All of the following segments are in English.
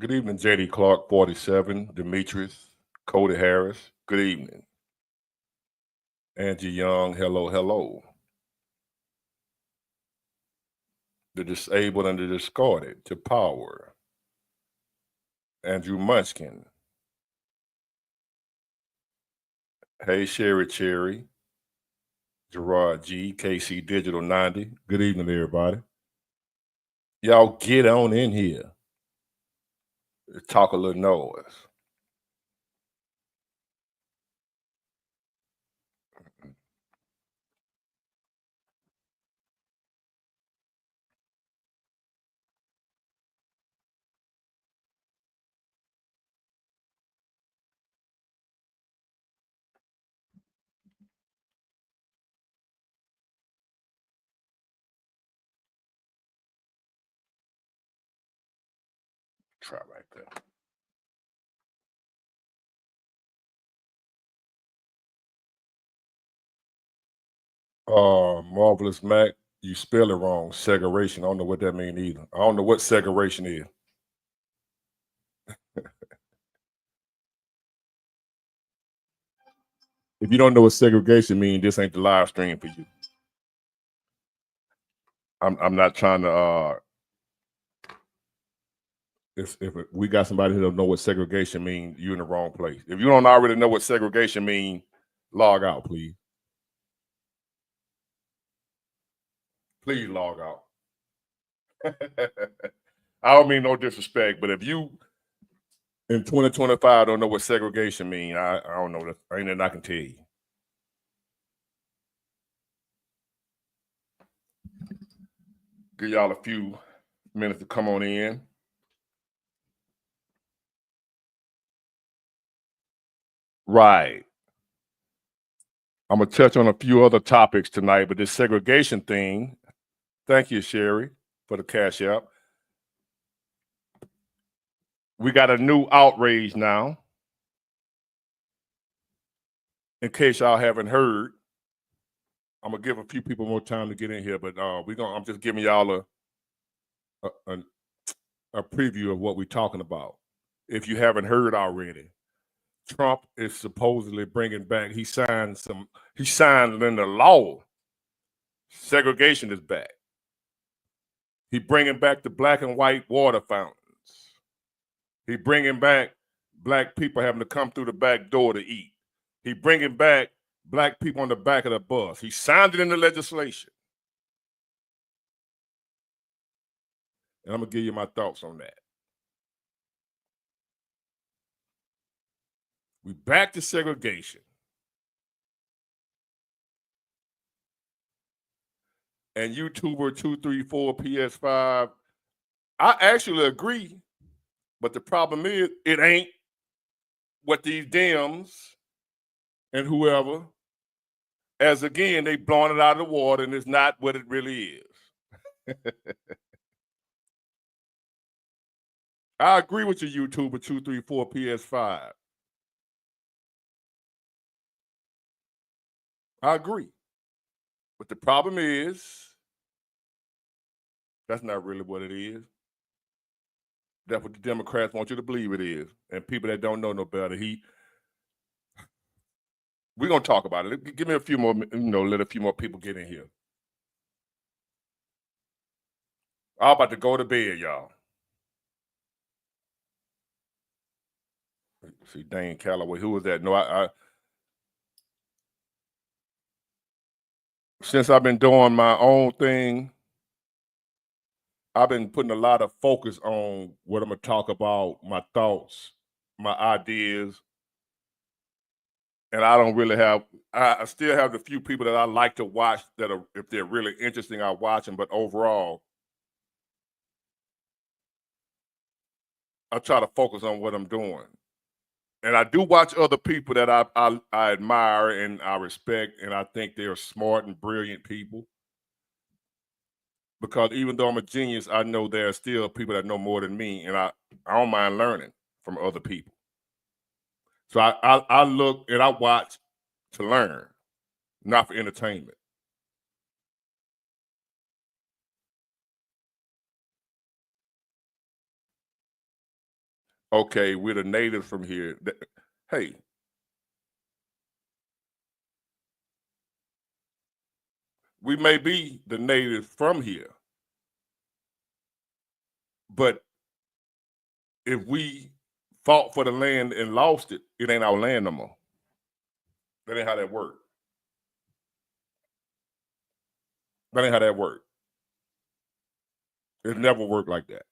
Good evening, JD Clark, 47, Demetrius, Cody Harris. Good evening. Angie Young, hello, hello. The disabled and the discarded to power. Andrew Munchkin. Hey, Sherry Cherry. Gerard G, KC Digital 90. Good evening, everybody. Y'all get on in here. Talk a little noise. Try right there. Marvelous Mac, you spell it wrong. Segregation. I don't know what that means either. I don't know what segregation is. If you don't know what segregation means, this ain't the live stream for you. I'm not trying to. If we got somebody who don't know what segregation means, you're in the wrong place. If you don't already know what segregation means, log out, please. Please log out. I don't mean no disrespect, but if you in 2025 don't know what segregation means, I don't know. Ain't nothing I can tell you. Give y'all a few minutes to come on in. Right. I'm gonna touch on a few other topics tonight, but this segregation thing. Thank you, Sherry, for the cash app. We got a new outrage now. In case y'all haven't heard, I'm gonna give a few people more time to get in here, but I'm just giving y'all a preview of what we're talking about. If you haven't heard already, Trump is supposedly bringing back. He signed into law. Segregation is back. He bringing back the black and white water fountains. He bringing back black people having to come through the back door to eat. He bringing back black people on the back of the bus. He signed it into legislation. And I'm going to give you my thoughts on that. We back to segregation. And YouTuber 234 PS5, I actually agree, but the problem is it ain't what these Dems and whoever, as again, they blowing it out of the water, and it's not what it really is. I agree with you, YouTuber 234 PS5. I agree. But the problem is, that's not really what it is. That's what the Democrats want you to believe it is. And people that don't know no better, we're going to talk about it. Give me a few more, let a few more people get in here. I'm about to go to bed, y'all. See, Dane Calloway, who was that? No, since I've been doing my own thing, I've been putting a lot of focus on what I'm going to talk about, my thoughts, my ideas. And I don't really I still have the few people that I like to watch that are, if they're really interesting, I watch them. But overall, I try to focus on what I'm doing. And I do watch other people that I admire and I respect, and I think they're smart and brilliant people. Because even though I'm a genius, I know there are still people that know more than me, and I don't mind learning from other people. So I look and I watch to learn, not for entertainment. okay, we're the natives from here. Hey, we may be the natives from here, but if we fought for the land and lost it, it ain't our land no more. That ain't how that works. That ain't how that works. It never worked like that.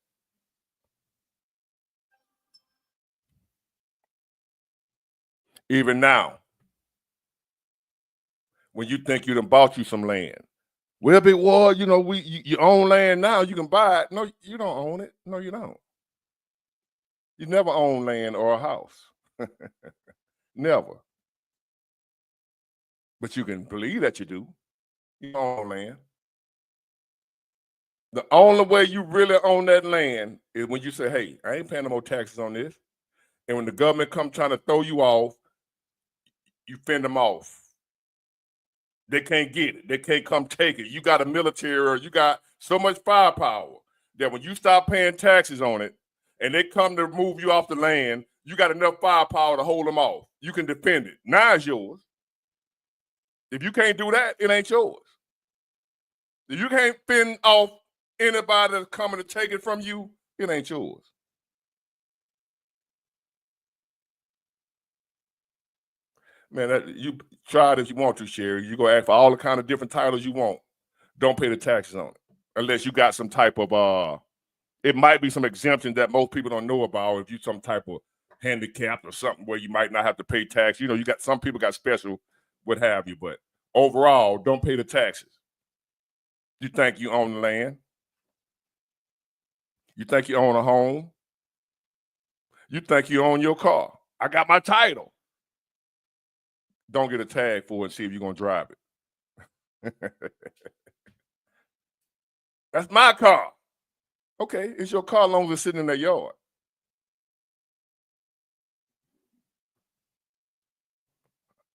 Even now, when you think you done bought you some land, well, big war, you know, you own land now, you can buy it. No, you don't own it. No, you don't. You never own land or a house. Never. But you can believe that you do. You own land. The only way you really own that land is when you say, hey, I ain't paying no more taxes on this. And when the government come trying to throw you off, you fend them off. They can't get it. They can't come take it. You got a military or you got so much firepower that when you stop paying taxes on it and they come to move you off the land, you got enough firepower to hold them off. You can defend it. Now it's yours. If you can't do that, it ain't yours. If you can't fend off anybody that's coming to take it from you, it ain't yours. Man, you try it if you want to, Sherry. You go ask for all the kind of different titles you want. Don't pay the taxes on it unless you got some type of it might be some exemption that most people don't know about. If you some type of handicapped or something where you might not have to pay tax. You know, you got some people got special, what have you, but overall, don't pay the taxes. You think you own the land? You think you own a home? You think you own your car? I got my title. Don't get a tag for it and see if you're gonna drive it. That's my car. Okay, it's your car as long as it's sitting in their yard.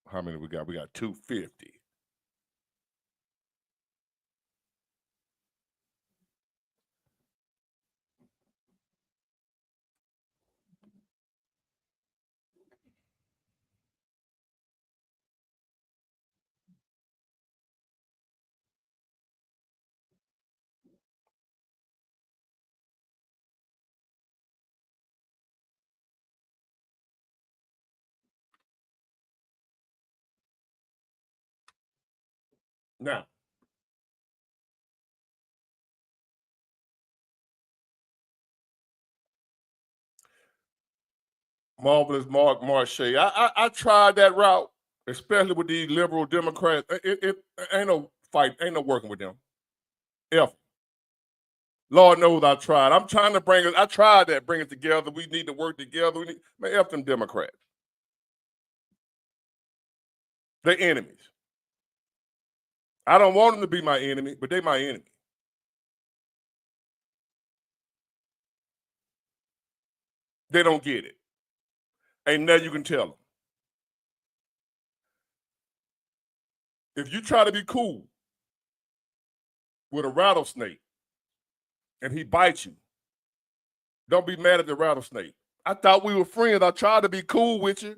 How many we got? We got 250. Now, Marvelous Mark Marche. I tried that route, especially with these liberal Democrats. It ain't no fight, ain't no working with them. F. Lord knows I tried. I'm trying to bring it. I tried that, bring it together. We need to work together. Man, F them Democrats. They're enemies. I don't want them to be my enemy, but they're my enemy. They don't get it. Ain't nothing you can tell them. If you try to be cool with a rattlesnake and he bites you, don't be mad at the rattlesnake. I thought we were friends. I tried to be cool with you.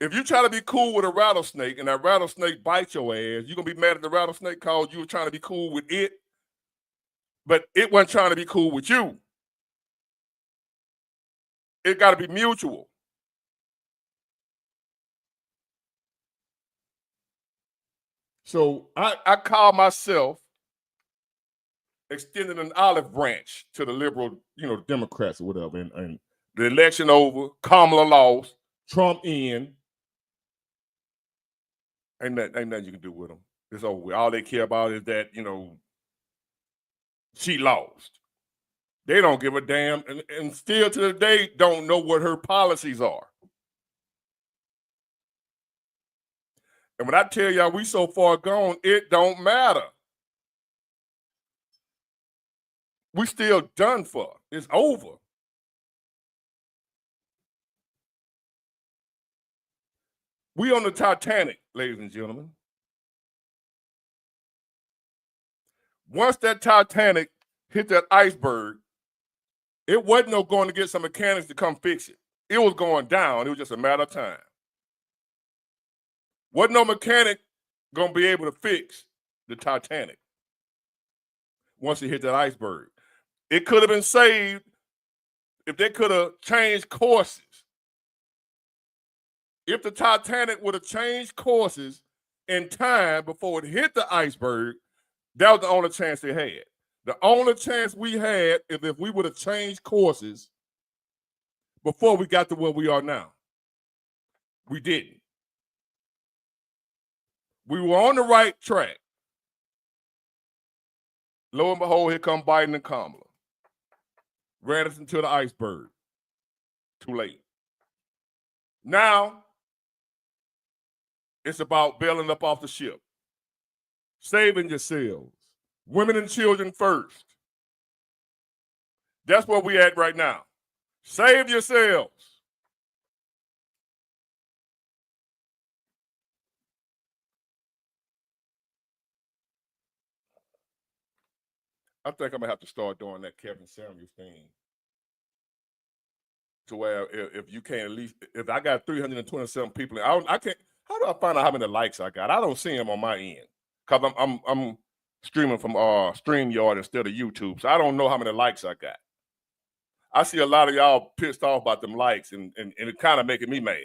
If you try to be cool with a rattlesnake and that rattlesnake bites your ass, you're going to be mad at the rattlesnake because you were trying to be cool with it, but it wasn't trying to be cool with you. It got to be mutual. So I call myself extending an olive branch to the liberal, Democrats or whatever. And the election over, Kamala lost, Trump in. Ain't nothing you can do with them. It's over with. All they care about is that, she lost. They don't give a damn. And still to this day, don't know what her policies are. And when I tell y'all we so far gone, it don't matter. We still done for. It's over. We on the Titanic, ladies and gentlemen. Once that Titanic hit that iceberg, it wasn't no going to get some mechanics to come fix it. It was going down. It was just a matter of time. Wasn't no mechanic going to be able to fix the Titanic once it hit that iceberg. It could have been saved if they could have changed courses. If the Titanic would have changed courses in time before it hit the iceberg, that was the only chance they had. The only chance we had is if we would have changed courses before we got to where we are now. We didn't. We were on the right track. Lo and behold, here come Biden and Kamala. Ran us into the iceberg. Too late. Now, it's about bailing up off the ship. Saving yourselves. Women and children first. That's where we at right now. Save yourselves. I think I'm going to have to start doing that Kevin Samuels thing. To where if you can't at least, if I got 327 people, I can't, how do I find out how many likes I got? I don't see them on my end. Because I'm streaming from StreamYard instead of YouTube. So I don't know how many likes I got. I see a lot of y'all pissed off about them likes, and it kind of making me mad.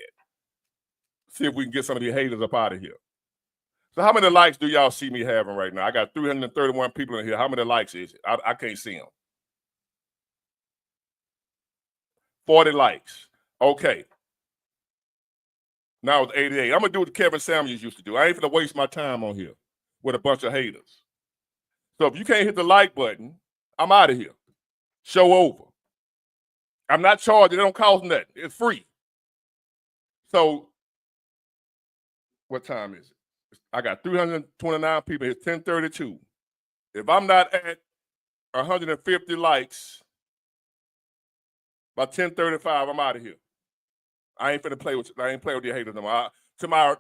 See if we can get some of these haters up out of here. So how many likes do y'all see me having right now? I got 331 people in here. How many likes is it? I can't see them. 40 likes. Okay. Now it's 88. I'm going to do what Kevin Samuels used to do. I ain't going to waste my time on here with a bunch of haters. So if you can't hit the like button, I'm out of here. Show over. I'm not charged. It don't cost nothing. It's free. So what time is it? I got 329 people. It's 10:32. If I'm not at 150 likes by 10:35, I'm out of here. I ain't finna play with you. I ain't play with your haters no more. To my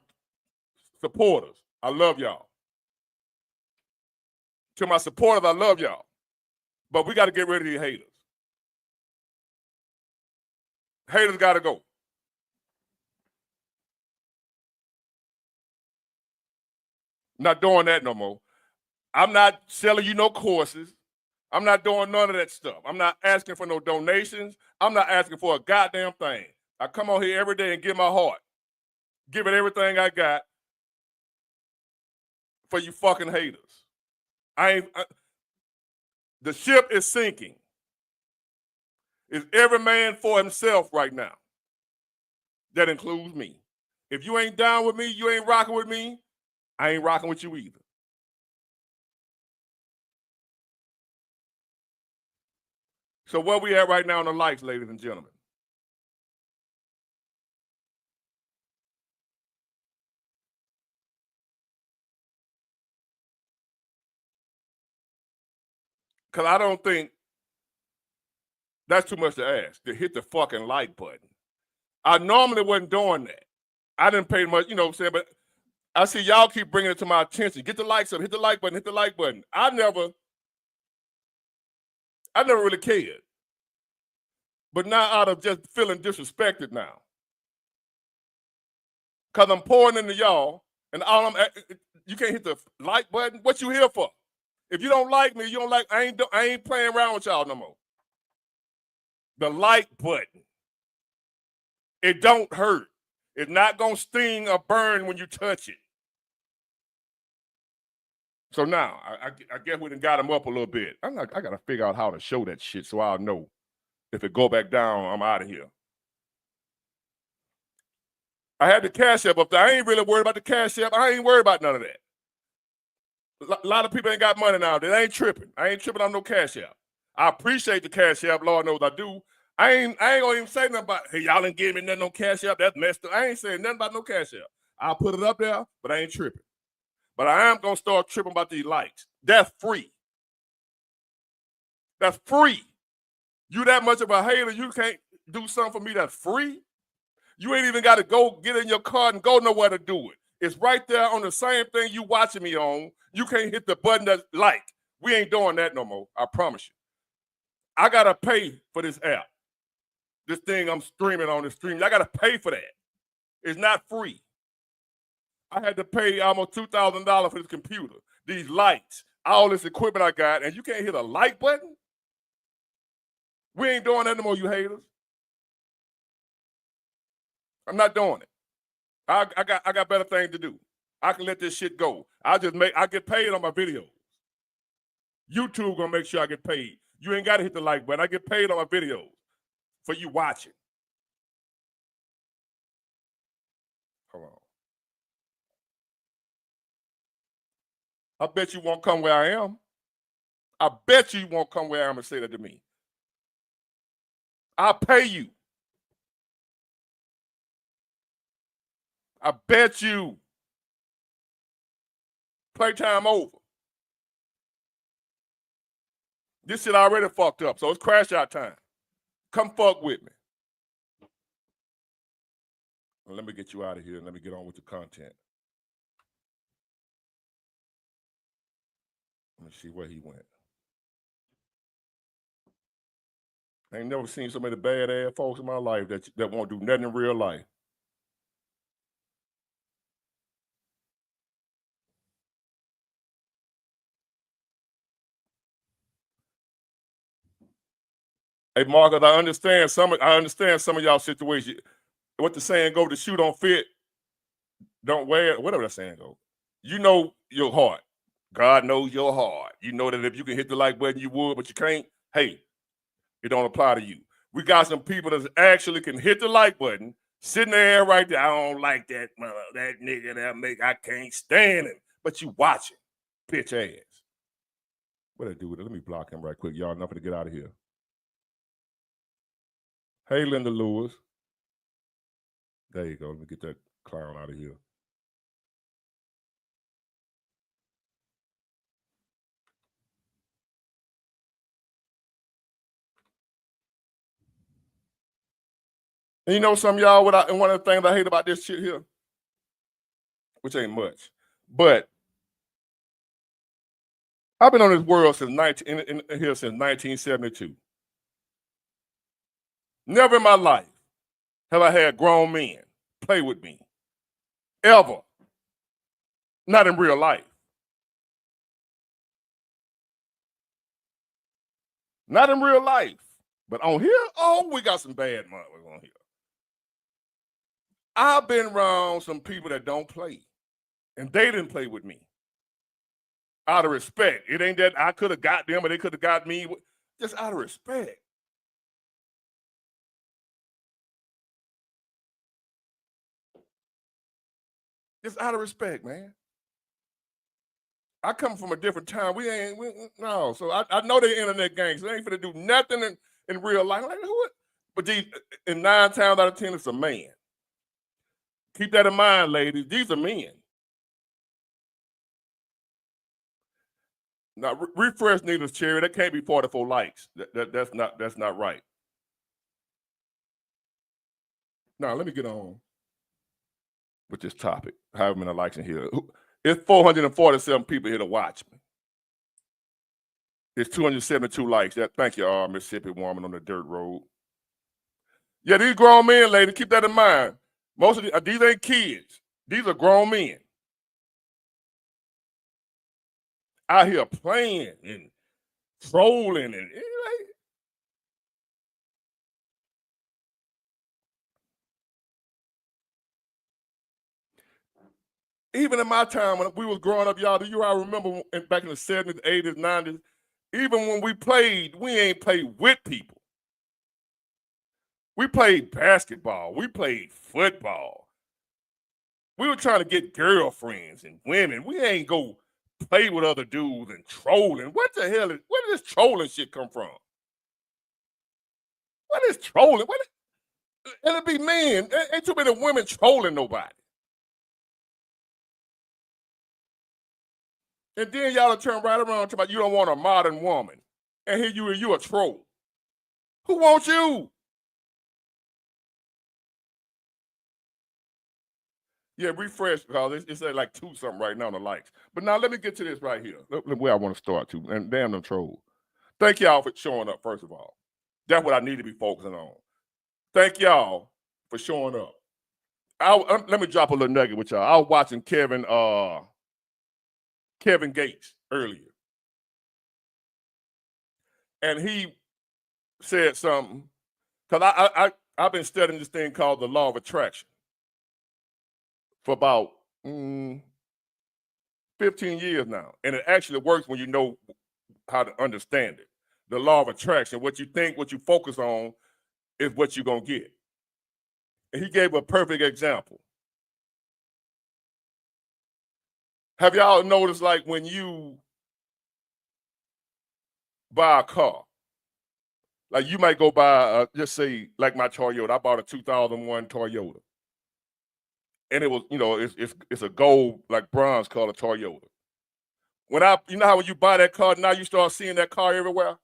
supporters, I love y'all. To my supporters, I love y'all. But we got to get rid of these haters. Haters got to go. Not doing that no more. I'm not selling you no courses. I'm not doing none of that stuff. I'm not asking for no donations. I'm not asking for a goddamn thing. I come on here every day and give my heart. Give it everything I got for you fucking haters. The ship is sinking. It's every man for himself right now. That includes me. If you ain't down with me, you ain't rocking with me, I ain't rocking with you either. So where we at right now on the likes, ladies and gentlemen? Because I don't think that's too much to ask, to hit the fucking like button. I normally wasn't doing that. I didn't pay much, you know what I'm saying? But I see y'all keep bringing it to my attention. Get the likes up, hit the like button, hit the like button. I never really cared. But now out of just feeling disrespected now. Because I'm pouring into y'all, and you can't hit the like button. What you here for? If you don't like me, you don't like, I ain't playing around with y'all no more. The like button. It don't hurt. It's not going to sting or burn when you touch it. So now, I guess we done got him up a little bit. I got to figure out how to show that shit so I'll know. If it go back down, I'm out of here. I had the Cash App up there. I ain't really worried about the Cash App. I ain't worried about none of that. A lot of people ain't got money now. They ain't tripping. I ain't tripping on no Cash App. I appreciate the Cash App. Lord knows I do. I ain't gonna even say nothing about, hey, y'all ain't giving me nothing on Cash App. That's messed up. I ain't saying nothing about no Cash App. I'll put it up there, but I ain't tripping. But I am gonna start tripping about these likes. That's free. That's free. You that much of a hater, you can't do something for me that's free? You ain't even got to go get in your car and go nowhere to do it. It's right there on the same thing you watching me on. You can't hit the button that's like. We ain't doing that no more. I promise you. I gotta pay for this app. This thing I'm streaming on the stream. I gotta pay for that. It's not free. I had to pay almost $2,000 for this computer, these lights, all this equipment I got, and you can't hit a like button? We ain't doing that no more, you haters. I'm not doing it. I got better things to do. I can let this shit go. I get paid on my videos. YouTube gonna make sure I get paid. You ain't gotta hit the like button. I get paid on my videos for you watching. Hold on. I bet you won't come where I am. I bet you won't come where I am and say that to me. I'll pay you. I bet you. Playtime over. This shit already fucked up, so it's crash out time. Come fuck with me. Well, let me get you out of here and let me get on with the content. Let me see where he went. I ain't never seen so many bad-ass folks in my life that won't do nothing in real life. Hey, Marcus, I understand some of y'all situation. What the saying go, the shoe don't fit, don't wear it, whatever that saying go. You know your heart. God knows your heart. You know that if you can hit the like button, you would, but you can't. Hey, it don't apply to you. We got some people that actually can hit the like button, sitting there right there. I don't like that nigga I can't stand him. But you watching, bitch ass. What I do with it? Let me block him right quick. Y'all enough to get out of here. Hey, Linda Lewis. There you go. Let me get that clown out of here. And you know some of y'all, and one of the things I hate about this shit here, which ain't much, but I've been on this world since 1972. Never in my life have I had grown men play with me. Ever. Not in real life. Not in real life. But on here, oh, we got some bad motherfuckers on here. I've been around some people that don't play. And they didn't play with me. Out of respect. It ain't that I could have got them or they could have got me. Just out of respect. Just out of respect, man. I come from a different time. No. So I know they're internet gangs. They ain't finna do nothing in real life. Like, what? But these, in 9 times out of 10, it's a man. Keep that in mind, ladies. These are men. Now, refresh needles, Cherry. That can't be 44 likes. That's not right. Now, let me get on with this topic. However many likes in here. It's 447 people here to watch me. There's 272 likes. Thank you, Mississippi woman on the dirt road. Yeah, these grown men, ladies, keep that in mind. Most of these ain't kids. These are grown men. Out here playing and trolling and even in my time when we was growing up, y'all, I remember back in the 70s, 80s, 90s, even when we played, we ain't played with people. We played basketball. We played football. We were trying to get girlfriends and women. We ain't go play with other dudes and trolling. What the hell where did this trolling shit come from? What is trolling? And it be men. Ain't too many women trolling nobody. And then y'all turn right around and talk about you don't want a modern woman. And here you a troll. Who wants you? Yeah, refresh, because it's at like 2 something right now on the likes. But now let me get to this right here. Where I want to start to. And damn them trolls. Thank y'all for showing up, first of all. That's what I need to be focusing on. Thank y'all for showing up. Let me drop a little nugget with y'all. I was watching Kevin Gates earlier, and he said something, because I've been studying this thing called the law of attraction for about 15 years now, and it actually works when you know how to understand it. The law of attraction, what you think, what you focus on is what you're going to get. And he gave a perfect example. Have y'all noticed, like, when you buy a car, like you might go buy, just say, like my Toyota. I bought a 2001 Toyota, and it was, it's a gold, like bronze color Toyota. You know how when you buy that car, now you start seeing that car everywhere.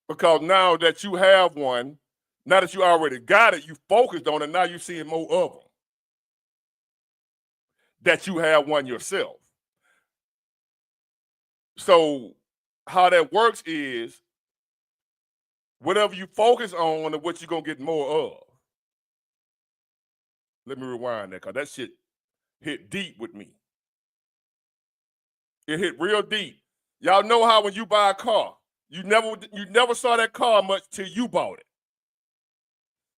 Because now that you have one, now that you already got it, you focused on it, now you're seeing more of them. That you have one yourself. So how that works is, whatever you focus on is what you're going to get more of. Let me rewind that, because that shit hit deep with me. It hit real deep. Y'all know how when you buy a car, you never saw that car much till you bought it.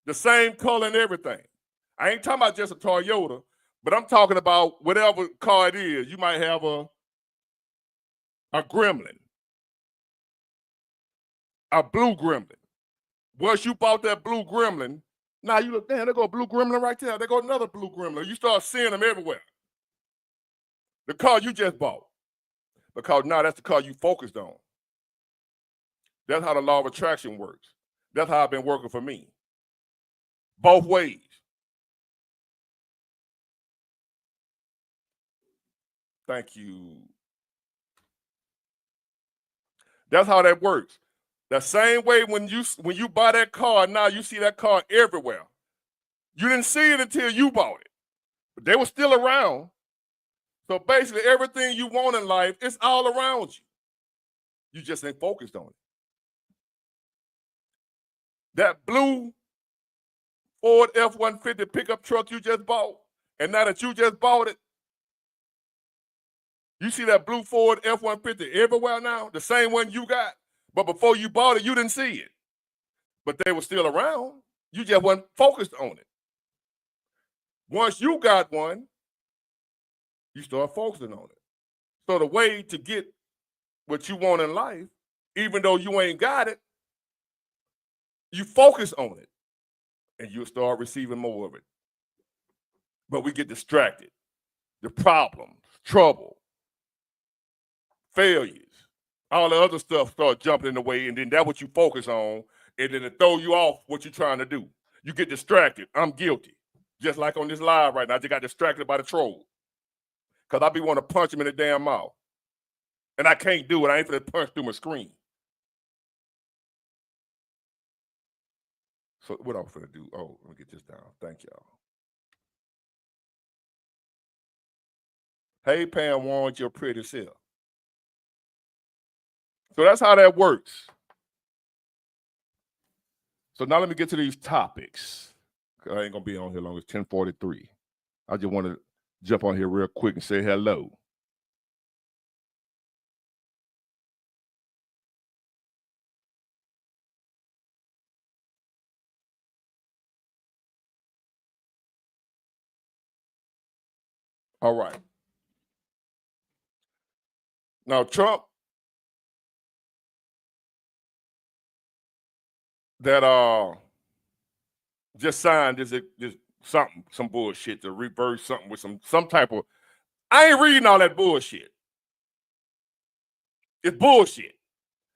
The same color and everything. I ain't talking about just a Toyota, but I'm talking about whatever car it is. You might have a Gremlin, a blue Gremlin. Once you bought that blue Gremlin, now you look, damn, there go a blue Gremlin right there. There go another blue Gremlin. You start seeing them everywhere. The car you just bought. Because now that's the car you focused on. That's how the law of attraction works. That's how it's been working for me. Both ways. Thank you. That's how that works. The same way when you buy that car, now you see that car everywhere. You didn't see it until you bought it, but they were still around. So basically, everything you want in life, it's all around you. You just ain't focused on it. That blue Ford F-150 pickup truck you just bought, and now that you just bought it, you see that blue Ford F-150 everywhere now, the same one you got. But before you bought it, you didn't see it. But they were still around. You just weren't focused on it. Once you got one, you start focusing on it. So the way to get what you want in life, even though you ain't got it, you focus on it, and you'll start receiving more of it. But we get distracted. The problems, trouble, failures, all the other stuff start jumping in the way, and then that's what you focus on, and then it throw you off what you're trying to do. You get distracted. I'm guilty. Just like on this live right now, I just got distracted by the troll. Because I be wanting to punch him in the damn mouth. And I can't do it. I ain't finna punch through my screen. So what I'm finna do? Oh, let me get this down. Thank y'all. Hey, Pam, want your pretty self. So that's how that works. So now let me get to these topics. I ain't gonna be on here long. It's 10:43. I just want to jump on here real quick and say hello. All right. Now Trump, that just signed this some bullshit to reverse something with some type of. I ain't reading all that bullshit. It's bullshit.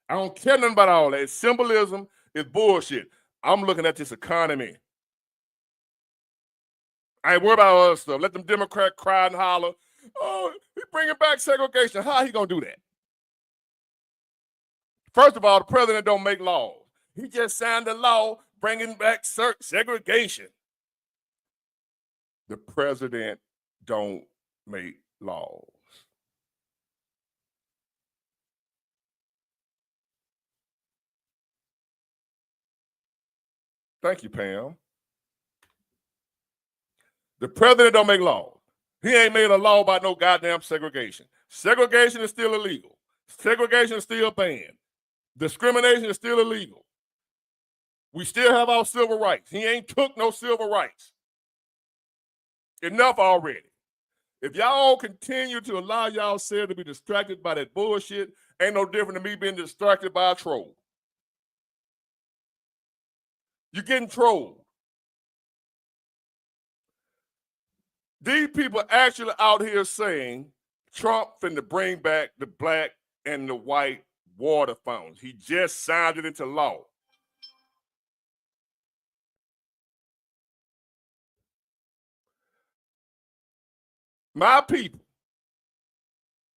I don't care nothing about all that. It's symbolism. It's bullshit. I'm looking at this economy. I ain't worried about all that stuff. Let them Democrats cry and holler. Oh, he's bringing back segregation. How he gonna do that? First of all, the president don't make laws. He just signed a law bringing back segregation. The president don't make laws. Thank you, Pam. The president don't make laws. He ain't made a law about no goddamn segregation. Segregation is still illegal. Segregation is still banned. Discrimination is still illegal. We still have our civil rights. He ain't took no civil rights. Enough already. If y'all continue to allow y'allself to be distracted by that bullshit, ain't no different than me being distracted by a troll. You're getting trolled. These people actually out here saying Trump finna bring back the black and the white water fountains. He just signed it into law. My people,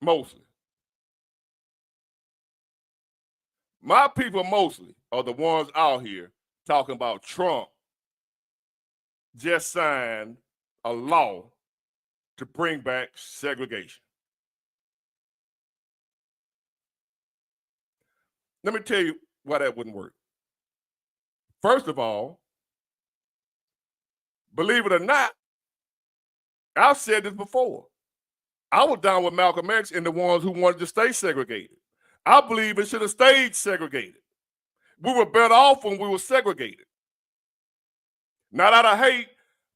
mostly. My people mostly are the ones out here talking about Trump just signed a law to bring back segregation. Let me tell you why that wouldn't work. First of all, believe it or not, I've said this before. I was down with Malcolm X and the ones who wanted to stay segregated. I believe it should have stayed segregated. We were better off when we were segregated. Not out of hate,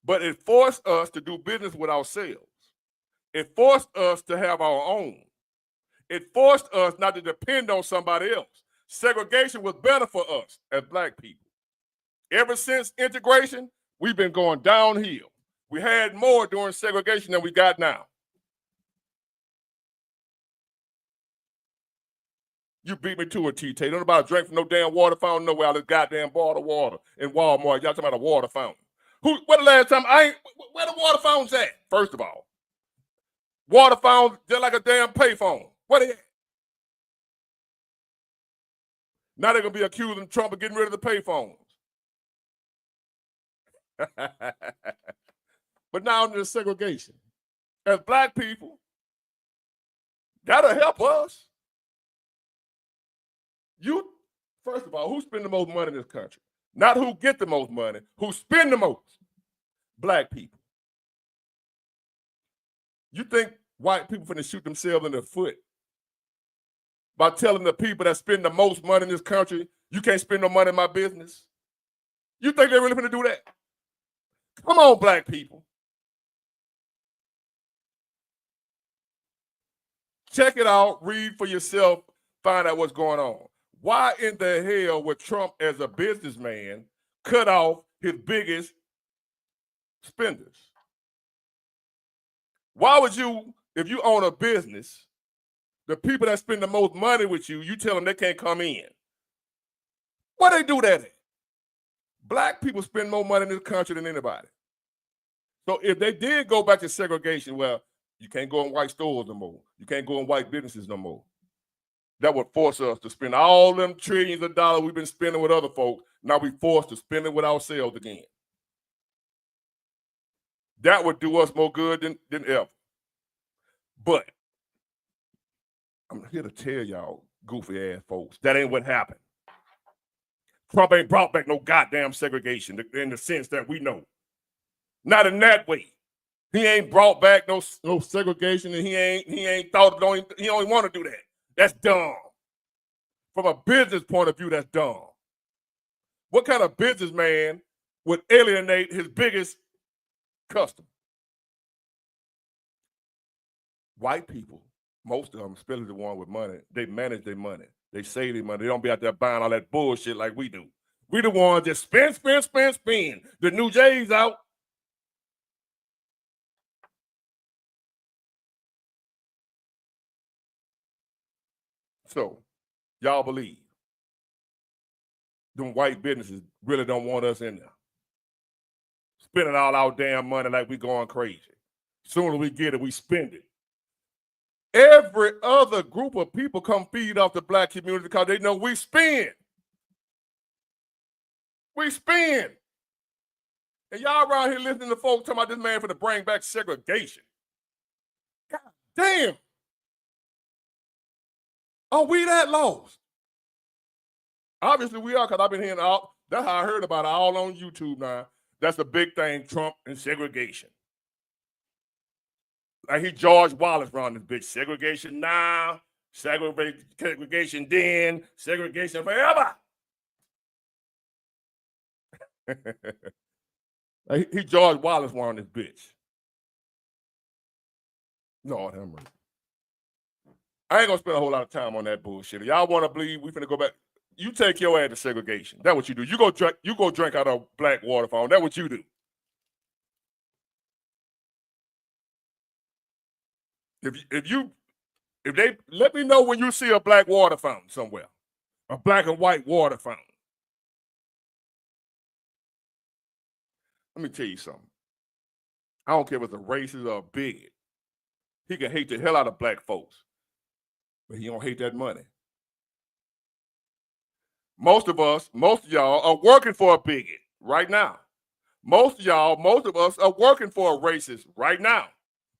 but it forced us to do business with ourselves. It forced us to have our own. It forced us not to depend on somebody else. Segregation was better for us as black people. Ever since integration, we've been going downhill. We had more during segregation than we got now. You beat me to it, T-Tay. Don't nobody drink from no damn water fountain nowhere out of this goddamn bottle of water in Walmart. Y'all talking about a water fountain. Where the last time where the water fountains at? First of all. Water fountains, they're like a damn payphone. Where they at? Now they're gonna be accusing Trump of getting rid of the payphones. But now there's segregation. As black people, that'll help us. First of all, who spend the most money in this country? Not who get the most money, who spend the most? Black people. You think white people finna shoot themselves in the foot by telling the people that spend the most money in this country, you can't spend no money in my business? You think they're really finna do that? Come on, black people. Check it out, read for yourself, find out what's going on. Why in the hell would Trump, as a businessman, cut off his biggest spenders? Why would you, if you own a business, the people that spend the most money with you, you tell them they can't come in? Why they do that at? Black people spend more money in this country than anybody. So if they did go back to segregation, well, you can't go in white stores no more. You can't go in white businesses no more. That would force us to spend all them trillions of dollars we've been spending with other folks. Now we forced to spend it with ourselves again. That would do us more good than ever. But I'm here to tell y'all, goofy ass folks, that ain't what happened. Trump ain't brought back no goddamn segregation in the sense that we know. Not in that way. He ain't brought back no segregation, and he ain't thought he don't want to do that. That's dumb. From a business point of view, that's dumb. What kind of businessman would alienate his biggest customer? White people, most of them, especially the one with money, they manage their money. They save their money. They don't be out there buying all that bullshit like we do. We the ones that spend. The new J's out. So, y'all believe them white businesses really don't want us in there. Spending all our damn money like we going crazy. Soon as we get it, we spend it. Every other group of people come feed off the black community because they know we spend. We spend. And y'all around here listening to folks talking about this man for to bring back segregation. God damn. Are we that lost? Obviously, we are, because I've been hearing all. That's how I heard about it, all on YouTube now. That's the big thing, Trump and segregation. Like he George Wallace around this bitch. Segregation now, segregation then, segregation forever. Like he George Wallace around this bitch. Lord have mercy. I ain't gonna spend a whole lot of time on that bullshit. Y'all want to believe we finna go back? You take your ass to segregation. That's what you do. You go drink out of black water fountain. That's what you do. If they let me know when you see a black water fountain somewhere, a black and white water fountain. Let me tell you something. I don't care if it's a racist or a bigot. He can hate the hell out of black folks, but he don't hate that money. Most of y'all are working for a bigot right now. Most of us are working for a racist right now,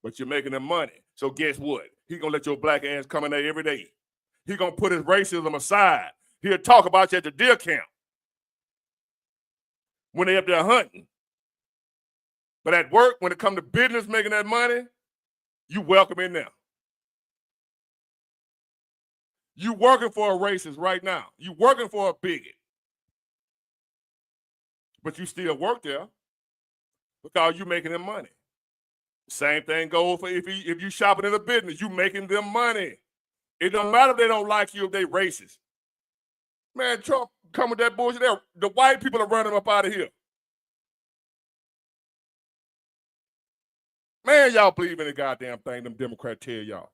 but you're making them money. So guess what? He gonna let your black ass come in there every day. He gonna put his racism aside. He'll talk about you at the deer camp when they up there hunting. But at work, when it come to business making that money, you welcome in there. You working for a racist right now. You working for a bigot. But you still work there because you making them money. Same thing goes for if you shopping in a business, you making them money. It don't matter if they don't like you, if they racist. Man, Trump come with that bullshit there. The white people are running up out of here. Man, y'all believe in the goddamn thing them Democrats tell y'all.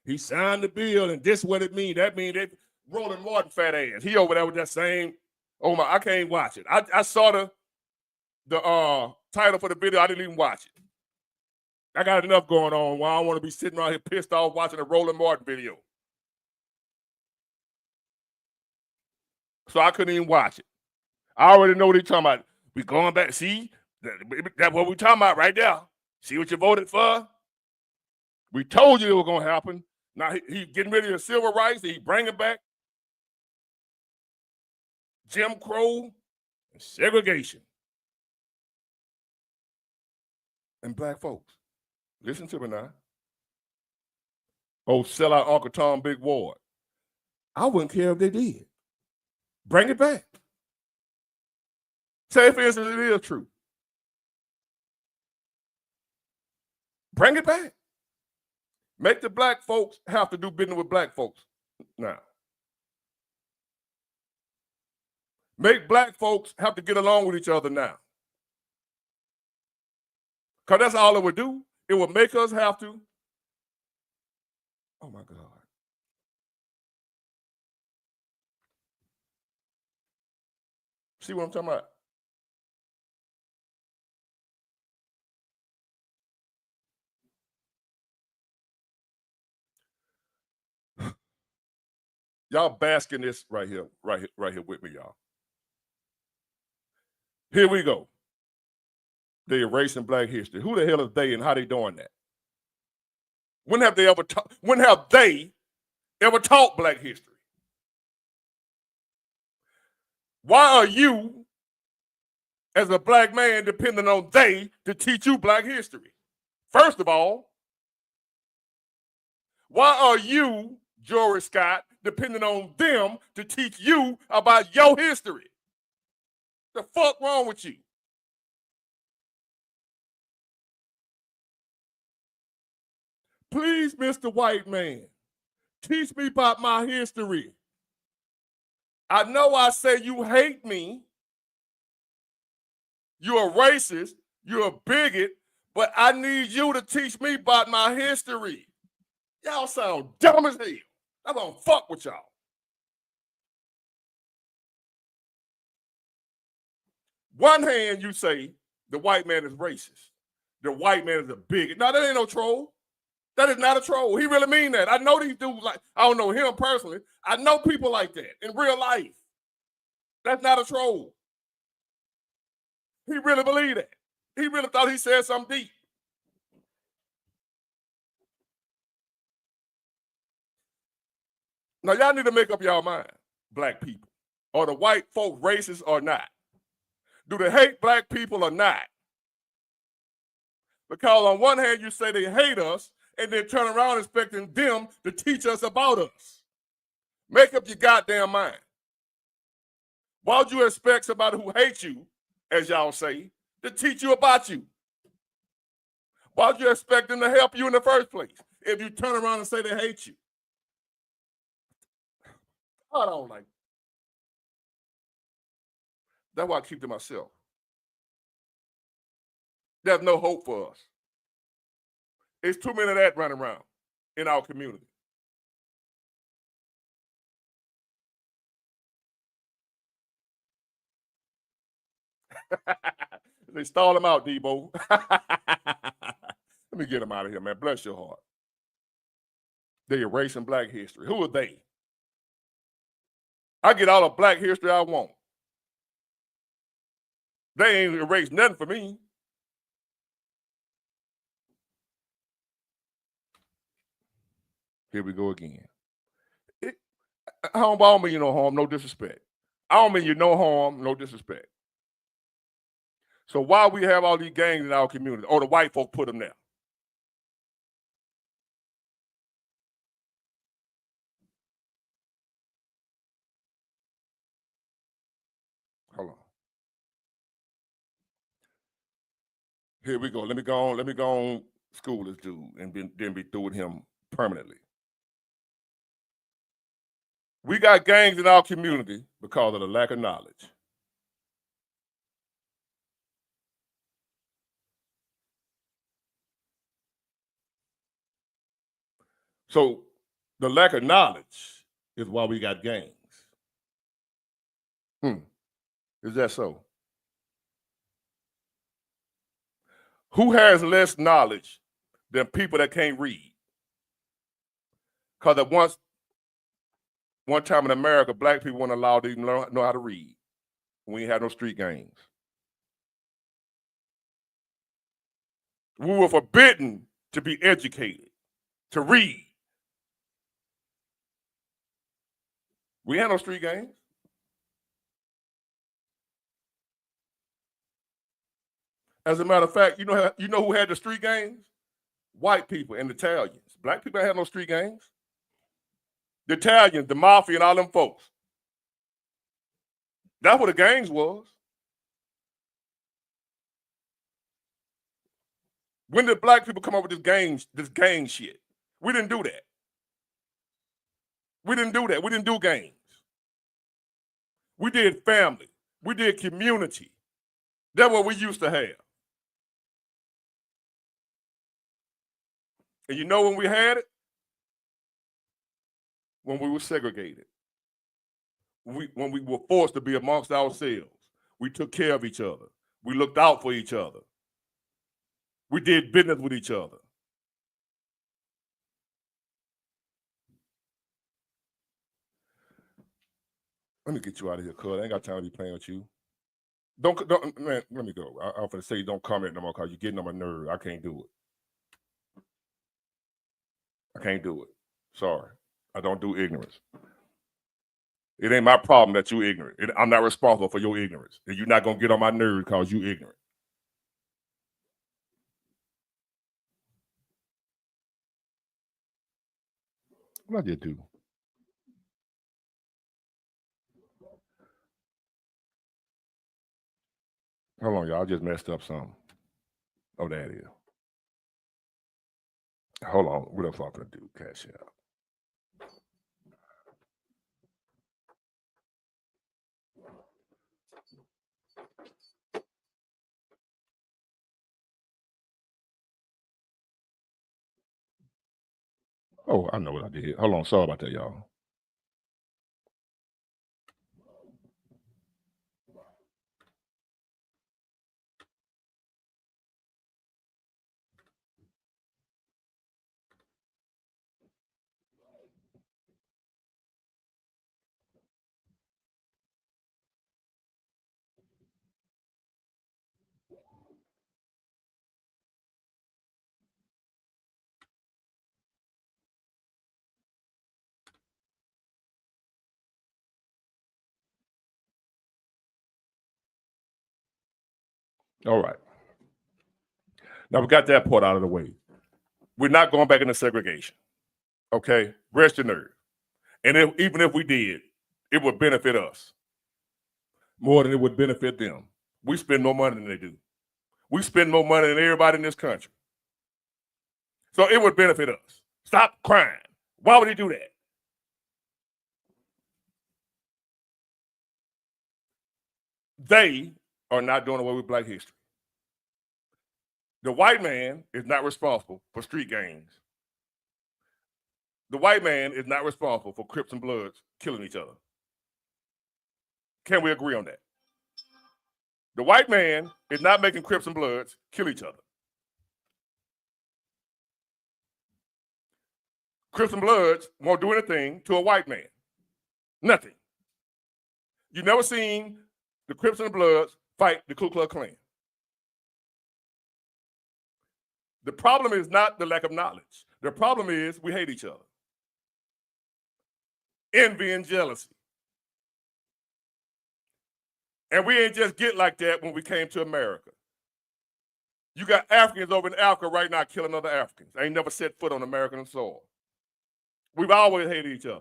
He signed the bill, and this what it mean. That mean they Roland Martin fat ass. He over there with that same. Oh my, I can't watch it. I saw the title for the video. I didn't even watch it. I got enough going on while I don't want to be sitting around here pissed off watching a Roland Martin video. So I couldn't even watch it. I already know what he's talking about. We going back. See, that's what we talking about right there. See what you voted for? We told you it was going to happen. Now he getting rid of the civil rights. He bringing back Jim Crow and segregation. And black folks, listen to me now. Oh, sell out Uncle Tom Big Ward. I wouldn't care if they did. Bring it back. Say, for instance, it is true. Bring it back. Make the black folks have to do business with black folks now. Make black folks have to get along with each other now. Because that's all it would do. It would make us have to. Oh, my God. See what I'm talking about? Y'all bask in this right here with me, y'all. Here we go. They erasing black history. Who the hell is they and how they doing that? When have they ever taught black history? Why are you, as a black man, depending on they to teach you black history? First of all, why are you, Jory Scott, depending on them to teach you about your history? The fuck wrong with you? Please, Mr. White Man, teach me about my history. I know I say you hate me. You're a racist. You're a bigot. But I need you to teach me about my history. Y'all sound dumb as hell. I'm gonna fuck with y'all. One hand, you say the white man is racist. The white man is a bigot. No, that ain't no troll. That is not a troll. He really mean that. I know these dudes like, I don't know him personally. I know people like that in real life. That's not a troll. He really believed that. He really thought he said something deep. Now, y'all need to make up y'all mind, black people. Are the white folk racist or not? Do they hate black people or not? Because on one hand, you say they hate us, and then turn around expecting them to teach us about us. Make up your goddamn mind. Why would you expect somebody who hates you, as y'all say, to teach you about you? Why would you expect them to help you in the first place if you turn around and say they hate you? I don't like it. That's why I keep to myself. There's no hope for us. It's too many of that running around in our community. They stall him out, Debo. Let me get him out of here, man. Bless your heart. They erasing black history. Who are they? I get all the black history I want. They ain't erased nothing for me. Here we go again. I don't mean you no harm, no disrespect. I don't mean you no harm, no disrespect. So why we have all these gangs in our community? Oh, the white folk put them there. Hold on. Here we go. Let me go on school this dude and then be through with him permanently. We got gangs in our community because of the lack of knowledge. So the lack of knowledge is why we got gangs. Is that so? Who has less knowledge than people that can't read? Because at one time in America, black people weren't allowed to even know how to read. We ain't had no street gangs. We were forbidden to be educated, to read. We had no street gangs. As a matter of fact, you know who had the street gangs? White people and Italians. Black people had no street gangs. The Italians, the mafia, and all them folks. That's what the gangs was. When did black people come up with this gang shit? We didn't do that. We didn't do that. We didn't do gangs. We did family. We did community. That's what we used to have. And you know when we had it? When we were segregated. When we were forced to be amongst ourselves. We took care of each other. We looked out for each other. We did business with each other. Let me get you out of here, cuz. I ain't got time to be playing with you. Don't man, let me go. I'm gonna say don't comment no more because you're getting on my nerves. I can't do it. I can't do it. Sorry. I don't do ignorance. It ain't my problem that you ignorant. I'm not responsible for your ignorance. And you're not gonna get on my nerves because you ignorant. What I did do? Hold on, y'all. I just messed up something. Oh, that is. Hold on. What else I'm gonna do? Cash out. Oh, I know what I did. Hold on. Sorry about that, y'all. All right. Now we got that part out of the way. We're not going back into segregation. Okay? Rest your nerve. And even if we did, it would benefit us more than it would benefit them. We spend more money than they do. We spend more money than everybody in this country. So it would benefit us. Stop crying. Why would he do that? They are not doing away with Black history. The white man is not responsible for street gangs. The white man is not responsible for Crips and Bloods killing each other. Can we agree on that? The white man is not making Crips and Bloods kill each other. Crips and Bloods won't do anything to a white man. Nothing. You never seen the Crips and the Bloods fight the Ku Klux Klan. The problem is not the lack of knowledge. The problem is we hate each other. Envy and jealousy. And we ain't just get like that when we came to America. You got Africans over in Africa right now killing other Africans. They ain't never set foot on American soil. We've always hated each other.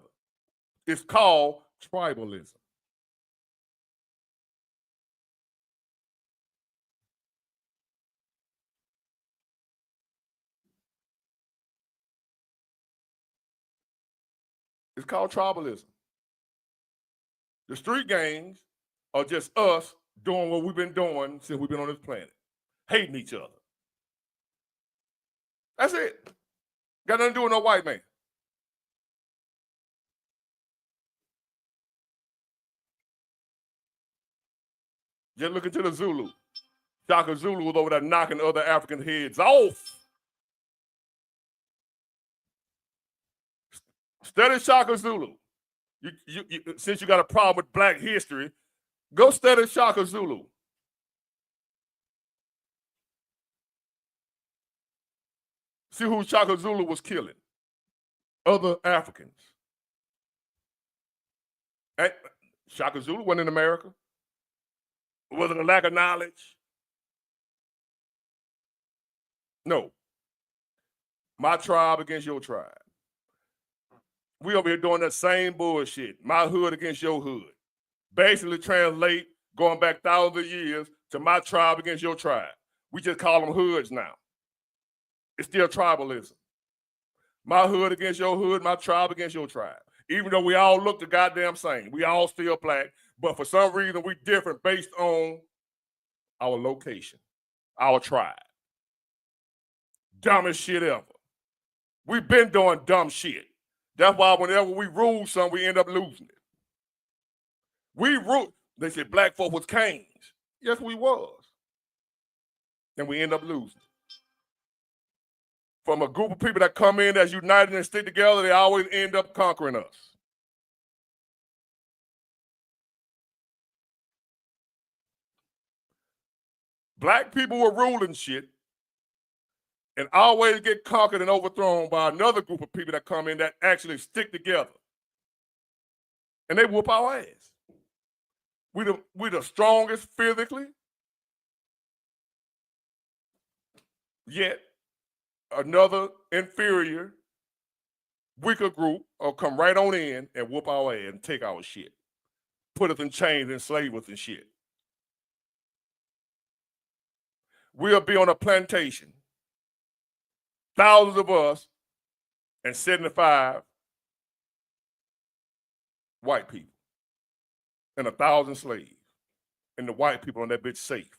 It's called tribalism. It's called tribalism. The street gangs are just us doing what we've been doing since we've been on this planet, hating each other. That's it. Got nothing to do with no white man. Just look into the Zulu. Shaka Zulu was over there knocking other African heads off. Study Shaka Zulu. Since you got a problem with Black history, go study Shaka Zulu. See who Shaka Zulu was killing. Other Africans. And Shaka Zulu wasn't in America. Was it a lack of knowledge? No. My tribe against your tribe. We over here doing that same bullshit. My hood against your hood. Basically translate, going back thousands of years, to my tribe against your tribe. We just call them hoods now. It's still tribalism. My hood against your hood, my tribe against your tribe. Even though we all look the goddamn same. We all still Black, but for some reason we different based on our location, our tribe. Dumbest shit ever. We've been doing dumb shit. That's why whenever we rule something, we end up losing it. We rule. They said Black folk was kings. Yes, we was. And we end up losing. From a group of people that come in that's united and stick together, they always end up conquering us. Black people were ruling shit and always get conquered and overthrown by another group of people that come in that actually stick together. And they whoop our ass. We the strongest physically, yet another inferior, weaker group will come right on in and whoop our ass and take our shit. Put us in chains, enslave us and shit. We'll be on a plantation, thousands of us, and 75 white people, and 1,000 slaves, and the white people on that bitch safe.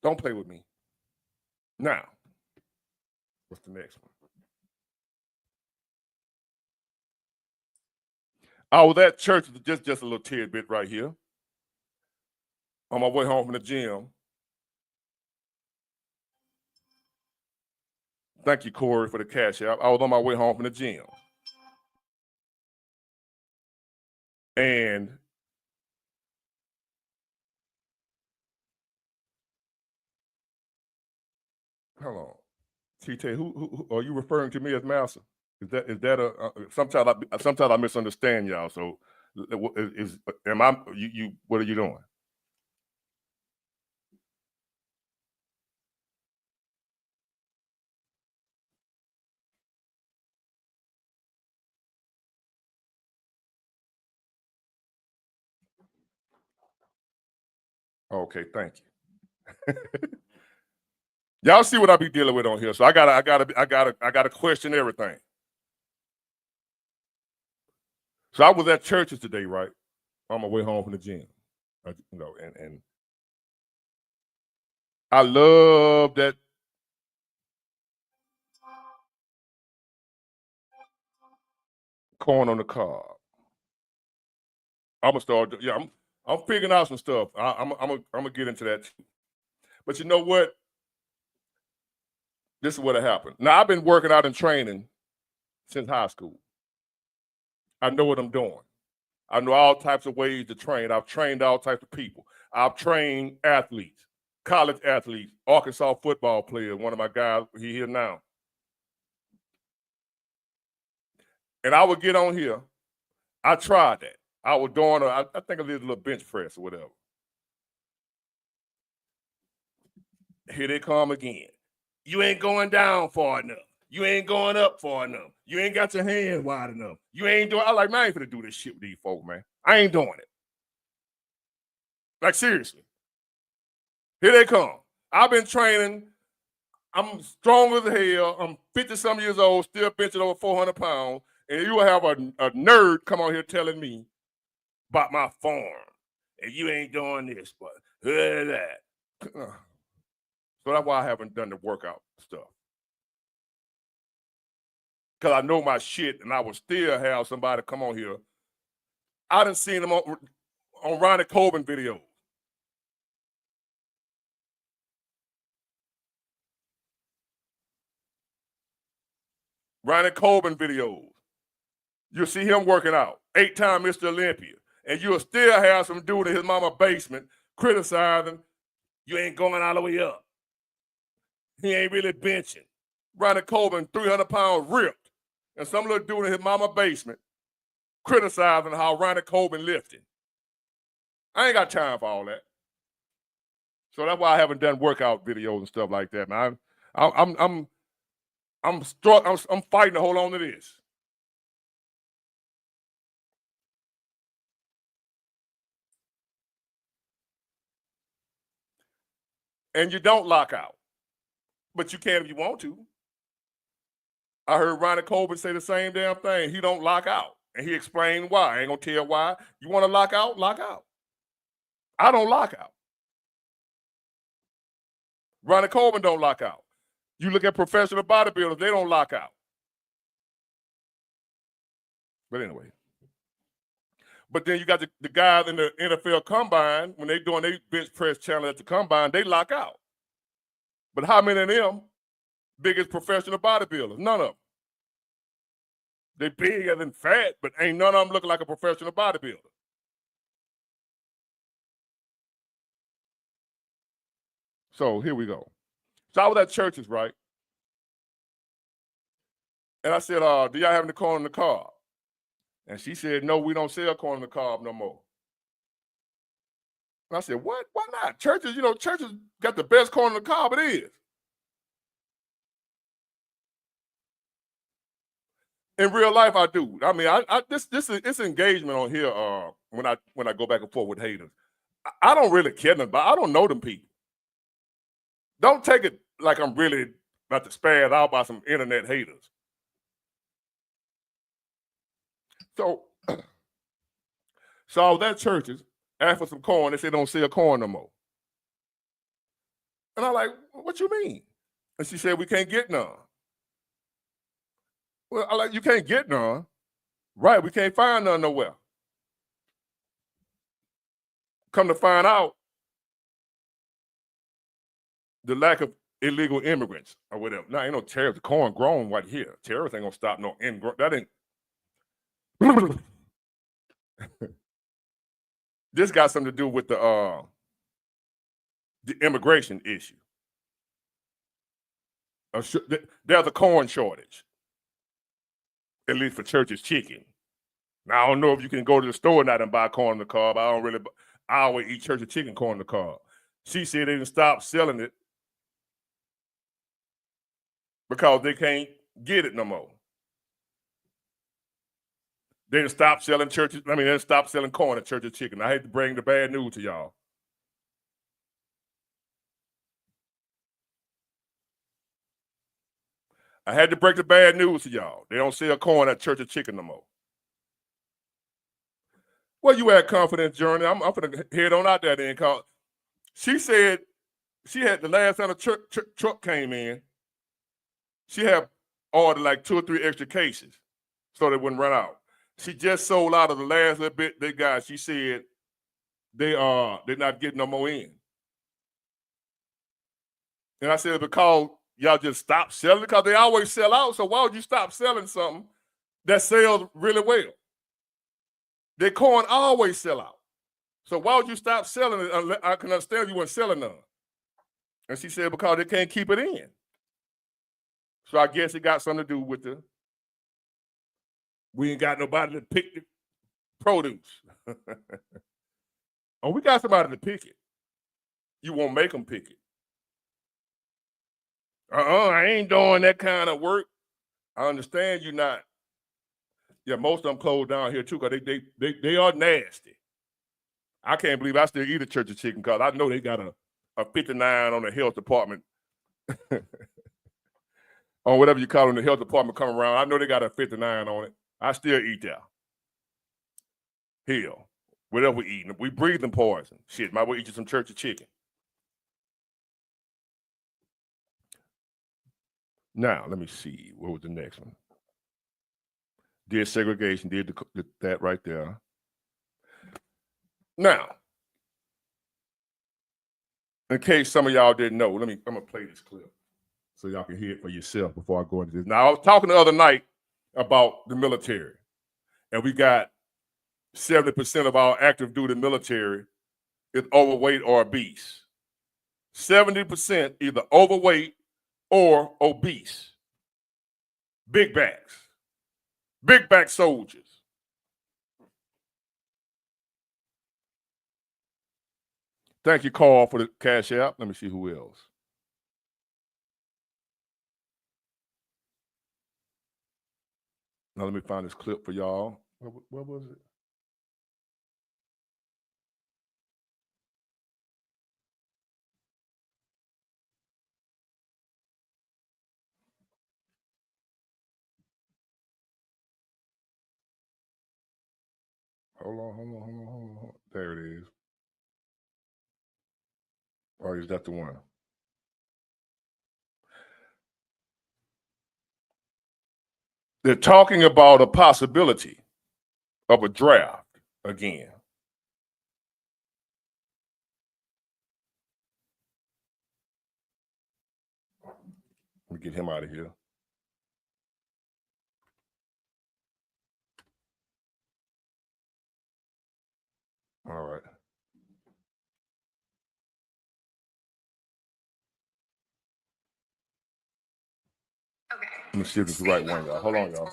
Don't play with me. Now, what's the next one? I was at church, just a little tidbit right here. On my way home from the gym. Thank you, Corey, for the cash app. I was on my way home from the gym. And hold on. TT, who are you referring to me as master? Is that a sometimes I misunderstand y'all, so Am I? You? What are you doing? Okay, thank you. Y'all see what I be dealing with on here, so I gotta question everything. So I was at churches today, right? On my way home from the gym, and I love that corn on the cob. I'm gonna start. Yeah, I'm figuring out some stuff. I'm gonna get into that too. But you know what? This is what happened. Now I've been working out and training since high school. I know what I'm doing. I know all types of ways to train. I've trained all types of people. I've trained athletes, college athletes, Arkansas football player. One of my guys, he here now. And I would get on here. I tried that. I was doing, I think I did a little bench press or whatever. Here they come again. You ain't going down far enough. You ain't going up far enough. You ain't got your hand wide enough. You ain't doing. I like, man, I ain't finna do this shit with these folks, man. I ain't doing it. Like, seriously. Here they come. I've been training. I'm strong as hell. I'm 50-some years old, still benching over 400 pounds. And you will have a nerd come on here telling me about my form. And you ain't doing this, but that. So that's why I haven't done the workout stuff. Because I know my shit, and I would still have somebody come on here. I done seen them on Ronnie Coben videos. Ronnie Coben videos. You'll see him working out, 8-time Mr. Olympia. And you'll still have some dude in his mama basement criticizing, you ain't going all the way up. He ain't really benching. Ronnie Coben, 300 pounds ripped. And some little dude in his mama basement criticizing how Ronnie Coben lifting. I ain't got time for all that. So that's why I haven't done workout videos and stuff like that, man. I'm fighting to hold on to this. And you don't lock out, but you can if you want to. I heard Ronnie Coben say the same damn thing. He don't lock out, and he explained why. I ain't gonna tell why. You want to lock out? Lock out. I don't lock out. Ronnie Coben don't lock out. You look at professional bodybuilders, they don't lock out. But anyway. But then you got the guys in the NFL combine, when they doing their bench press challenge at the combine, they lock out. But how many of them biggest professional bodybuilders? None of them. They big as in fat, but ain't none of them looking like a professional bodybuilder. So here we go. So I was at churches, right? And I said, do y'all have any corn on the cob? And she said, no, we don't sell corn on the cob no more. And I said, what? Why not? Churches, churches got the best corn on the cob it is. In real life, I do. I mean, this engagement on here. When I go back and forth with haters, I don't really care them, but I don't know them people. Don't take it like I'm really about to spaz out by some internet haters. So, I was at churches, asked for some corn. They said don't sell corn no more. And I'm like, what you mean? And she said we can't get none. Well, I like, you can't get none. Right, we can't find none nowhere. Come to find out, the lack of illegal immigrants or whatever. Now, ain't no tariffs. The corn grown right here. Tariffs ain't gonna stop no that ain't. This got something to do with the immigration issue. There's a corn shortage, at least for Church's Chicken. Now, I don't know if you can go to the store now and buy corn on the cob. I always eat church of chicken corn on the cob. She said they didn't stop selling it because they can't get it no more. They didn't stop selling they didn't stop selling corn at Church of Chicken. I hate to bring the bad news to y'all. I had to break the bad news to y'all. They don't sell corn at Church of Chicken no more. Well, you had confidence, Journey. I'm gonna head on out there then. Cause she said she had the last time the truck came in, she had ordered like 2 or 3 extra cases so they wouldn't run out. She just sold out of the last little bit they got. She said they're not getting no more in. And I said, because y'all just stop selling it, because they always sell out. So why would you stop selling something that sells really well? Their corn always sell out. So why would you stop selling it? I can understand you weren't selling none. And she said, because they can't keep it in. So I guess it got something to do with we ain't got nobody to pick the produce. Oh, we got somebody to pick it. You won't make them pick it. I ain't doing that kind of work. I understand you're not. Yeah, most of them closed down here too, because they are nasty. I can't believe I still eat a Church of Chicken because I know they got a 59 on the health department. Or whatever you call them, the health department come around. I know they got a 59 on it. I still eat that. Hell, whatever we eating. We breathing poison. Shit, might well eat you some Church of Chicken. Now, let me see. What was the next one? Did segregation, did that right there. Now, in case some of y'all didn't know, I'm gonna play this clip so y'all can hear it for yourself before I go into this. Now, I was talking the other night about the military, and we got 70% of our active duty military is overweight or obese. 70% either overweight or obese. Big backs. Big back soldiers. Thank you, Carl, for the cash app. Let me see who else. Now let me find this clip for y'all. What was it? Hold on. There it is. Or is that the one? They're talking about a possibility of a draft again. Let me get him out of here. All right. Okay. Let me see if it's the right one, y'all. Hold on, y'all.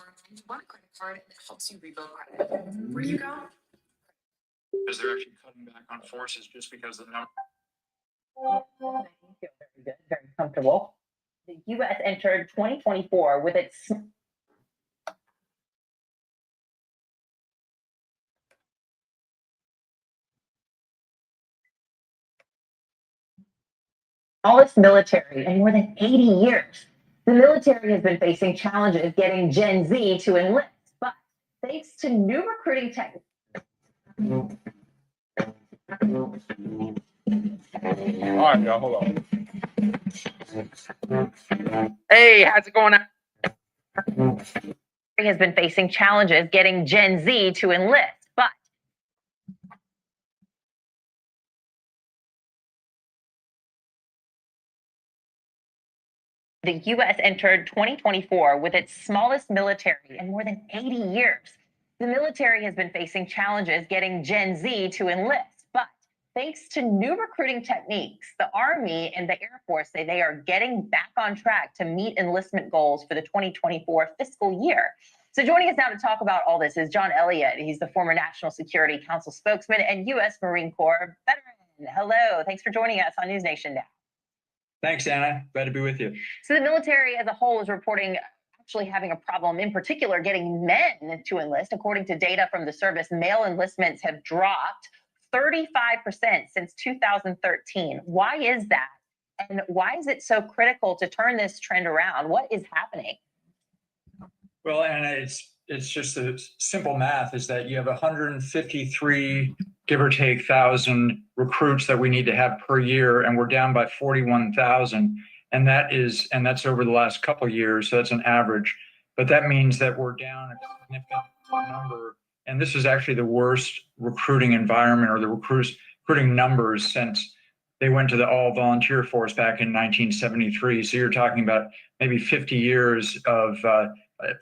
One credit card that helps you rebuild credit. Where do you go? Because they're actually cutting back on forces just because of the number. I feel very good, very comfortable. The U.S. entered 2024 with its smallest military in more than 80 years. The military has been facing challenges getting Gen Z to enlist, but thanks to new recruiting techniques. All right, y'all, hold on. Hey, how's it going? Has been facing challenges getting Gen Z to enlist, but the U.S. entered 2024 with its smallest military in more than 80 years. The military has been facing challenges getting Gen Z to enlist, but thanks to new recruiting techniques, the Army and the Air Force say they are getting back on track to meet enlistment goals for the 2024 fiscal year. So joining us now to talk about all this is John Elliott. He's the former National Security Council spokesman and U.S. Marine Corps veteran. Hello, thanks for joining us on News Nation Now. Thanks, Anna. Glad to be with you. So the military as a whole is reporting actually having a problem, in particular, getting men to enlist. According to data from the service, male enlistments have dropped 35% since 2013. Why is that? And why is it so critical to turn this trend around? What is happening? Well, Anna, it's just a simple math is that you have 153, give or take, thousand recruits that we need to have per year, and we're down by 41,000. And that's over the last couple of years. So that's an average. But that means that we're down a significant number. And this is actually the worst recruiting environment or the recruiting numbers since they went to the all volunteer force back in 1973. So you're talking about maybe 50 years of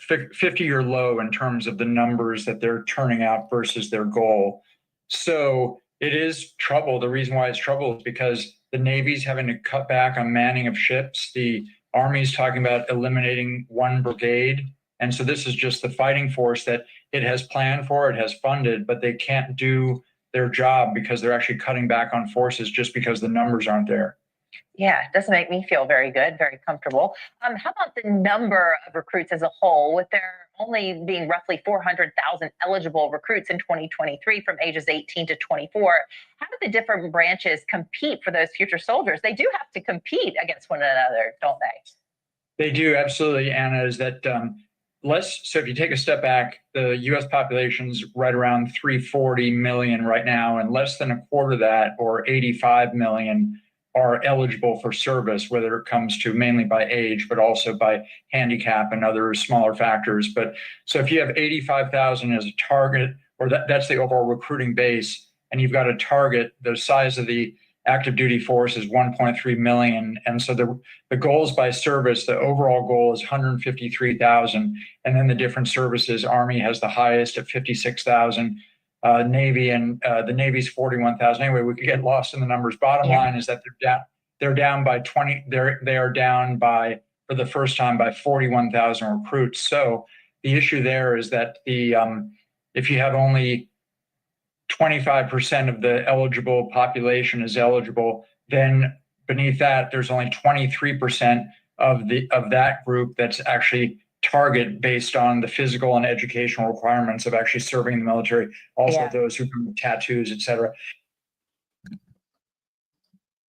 50-year low in terms of the numbers that they're turning out versus their goal. So it is trouble. The reason why it's trouble is because the Navy's having to cut back on manning of ships. The Army's talking about eliminating one brigade. And so this is just the fighting force that it has planned for, it has funded, but they can't do their job because they're actually cutting back on forces just because the numbers aren't there. Yeah, it doesn't make me feel very good, very comfortable. How about the number of recruits as a whole, with there only being roughly 400,000 eligible recruits in 2023 from ages 18 to 24? How do the different branches compete for those future soldiers? They do have to compete against one another, don't they? They do, absolutely, Anna. Is that so if you take a step back, the U.S. population's right around 340 million right now, and less than a quarter of that, or 85 million, are eligible for service, whether it comes to mainly by age, but also by handicap and other smaller factors. But so if you have 85,000 as a target, or that's the overall recruiting base, and you've got a target, the size of the active duty force is 1.3 million. And so the goals by service, the overall goal is 153,000. And then the different services, Army has the highest at 56,000. Navy and the Navy's 41,000. Anyway, we could get lost in the numbers. Bottom line is that they're down by 20. They are down by, for the first time, by 41,000 recruits. So the issue there is that if you have only 25% of the eligible population is eligible, then beneath that there's only 23% of that group that's actually target based on the physical and educational requirements of actually serving in the military, also those who do tattoos, etc.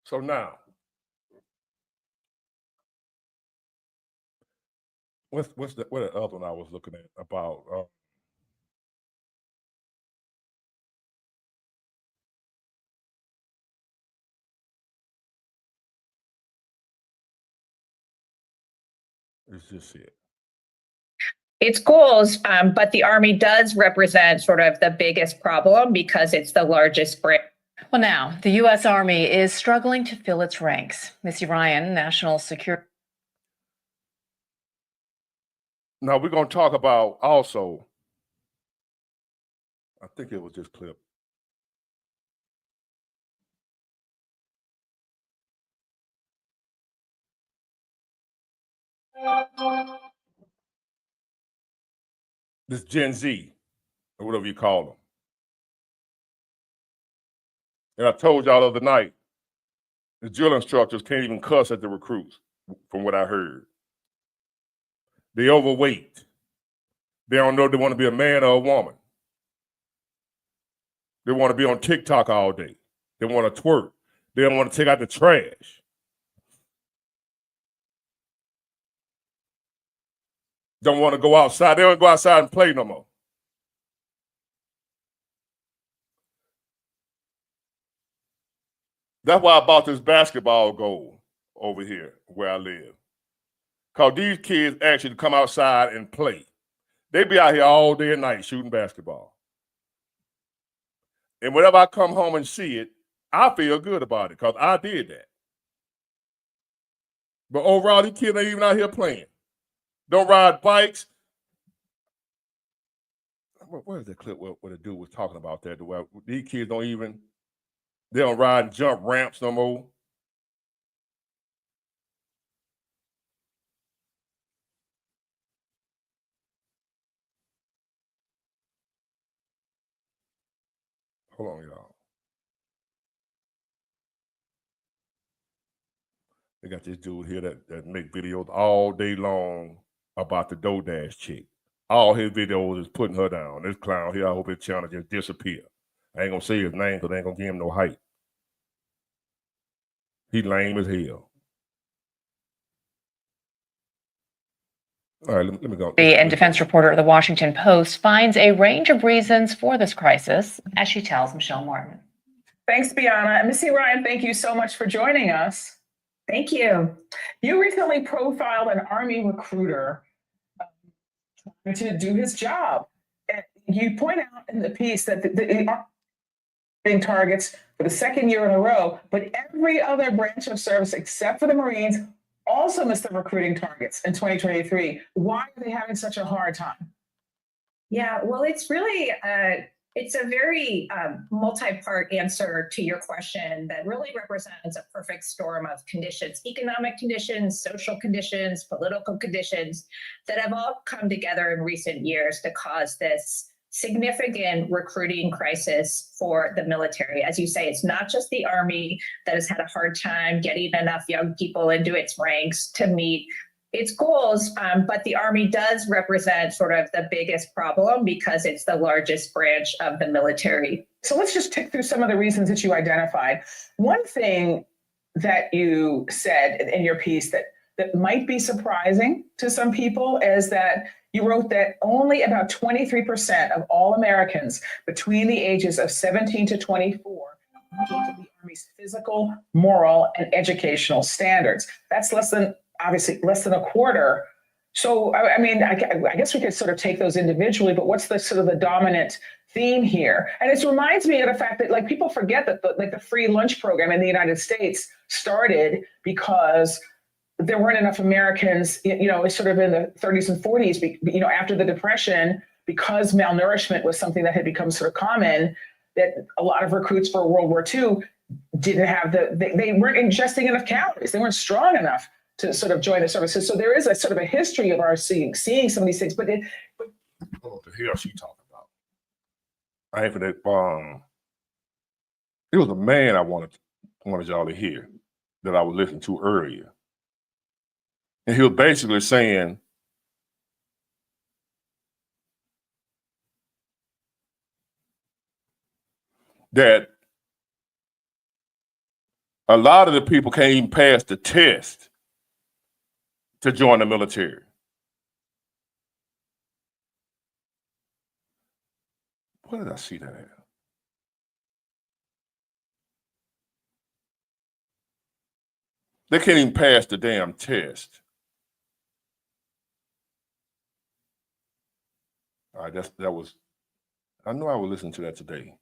So now, what the other one I was looking at about? It's just it. It's goals, but the Army does represent sort of the biggest problem because it's the largest branch. Well, now, the U.S. Army is struggling to fill its ranks. Missy Ryan, National Security. Now, we're going to talk about also, I think it was this clip. This Gen Z, or whatever you call them. And I told y'all the other night, the drill instructors can't even cuss at the recruits, from what I heard. They overweight. They don't know if they want to be a man or a woman. They want to be on TikTok all day. They want to twerk. They don't want to take out the trash. Don't want to go outside. They don't go outside and play no more. That's why I bought this basketball goal over here where I live. Because these kids actually come outside and play. They be out here all day and night shooting basketball. And whenever I come home and see it, I feel good about it because I did that. But overall, these kids ain't even out here playing. Don't ride bikes. Where's that clip where the dude was talking about that? Where these kids they don't ride and jump ramps no more. Hold on, y'all. They got this dude here that make videos all day long about the DoorDash chick. All his videos is putting her down. This clown here, I hope his channel just disappear. I ain't gonna say his name because they ain't gonna give him no hype. He lame as hell. All right, let me go. And defense reporter at the Washington Post finds a range of reasons for this crisis, as she tells Michelle Martin. Thanks, Bianna. Missy Ryan, thank you so much for joining us. Thank you. You recently profiled an Army recruiter trying to do his job. And you point out in the piece that the being targets for the second year in a row, but every other branch of service except for the Marines also missed the recruiting targets in 2023. Why are they having such a hard time? Yeah, well, it's really it's a very multi-part answer to your question that really represents a perfect storm of conditions, economic conditions, social conditions, political conditions that have all come together in recent years to cause this significant recruiting crisis for the military. As you say, it's not just the Army that has had a hard time getting enough young people into its ranks to meet its goals, but the Army does represent sort of the biggest problem because it's the largest branch of the military. So let's just tick through some of the reasons that you identified. One thing that you said in your piece that might be surprising to some people is that you wrote that only about 23% of all Americans between the ages of 17 to 24 meet the Army's physical, moral, and educational standards. That's obviously less than a quarter. So, I mean, I guess we could sort of take those individually, but what's the sort of the dominant theme here? And it reminds me of the fact that, like, people forget that the free lunch program in the United States started because there weren't enough Americans, sort of in the 30s and 40s, after the Depression, because malnourishment was something that had become sort of common, that a lot of recruits for World War II didn't have they weren't ingesting enough calories. They weren't strong enough to sort of join the services. So there is a sort of a history of our seeing some of these things, but what the hell she talking about? I ain't for that. It was a man I wanted y'all to hear that I was listening to earlier. And he was basically saying that a lot of the people can't even pass the test to join the military. Where did I see that at? They can't even pass the damn test. All right, I know I was listening to that today.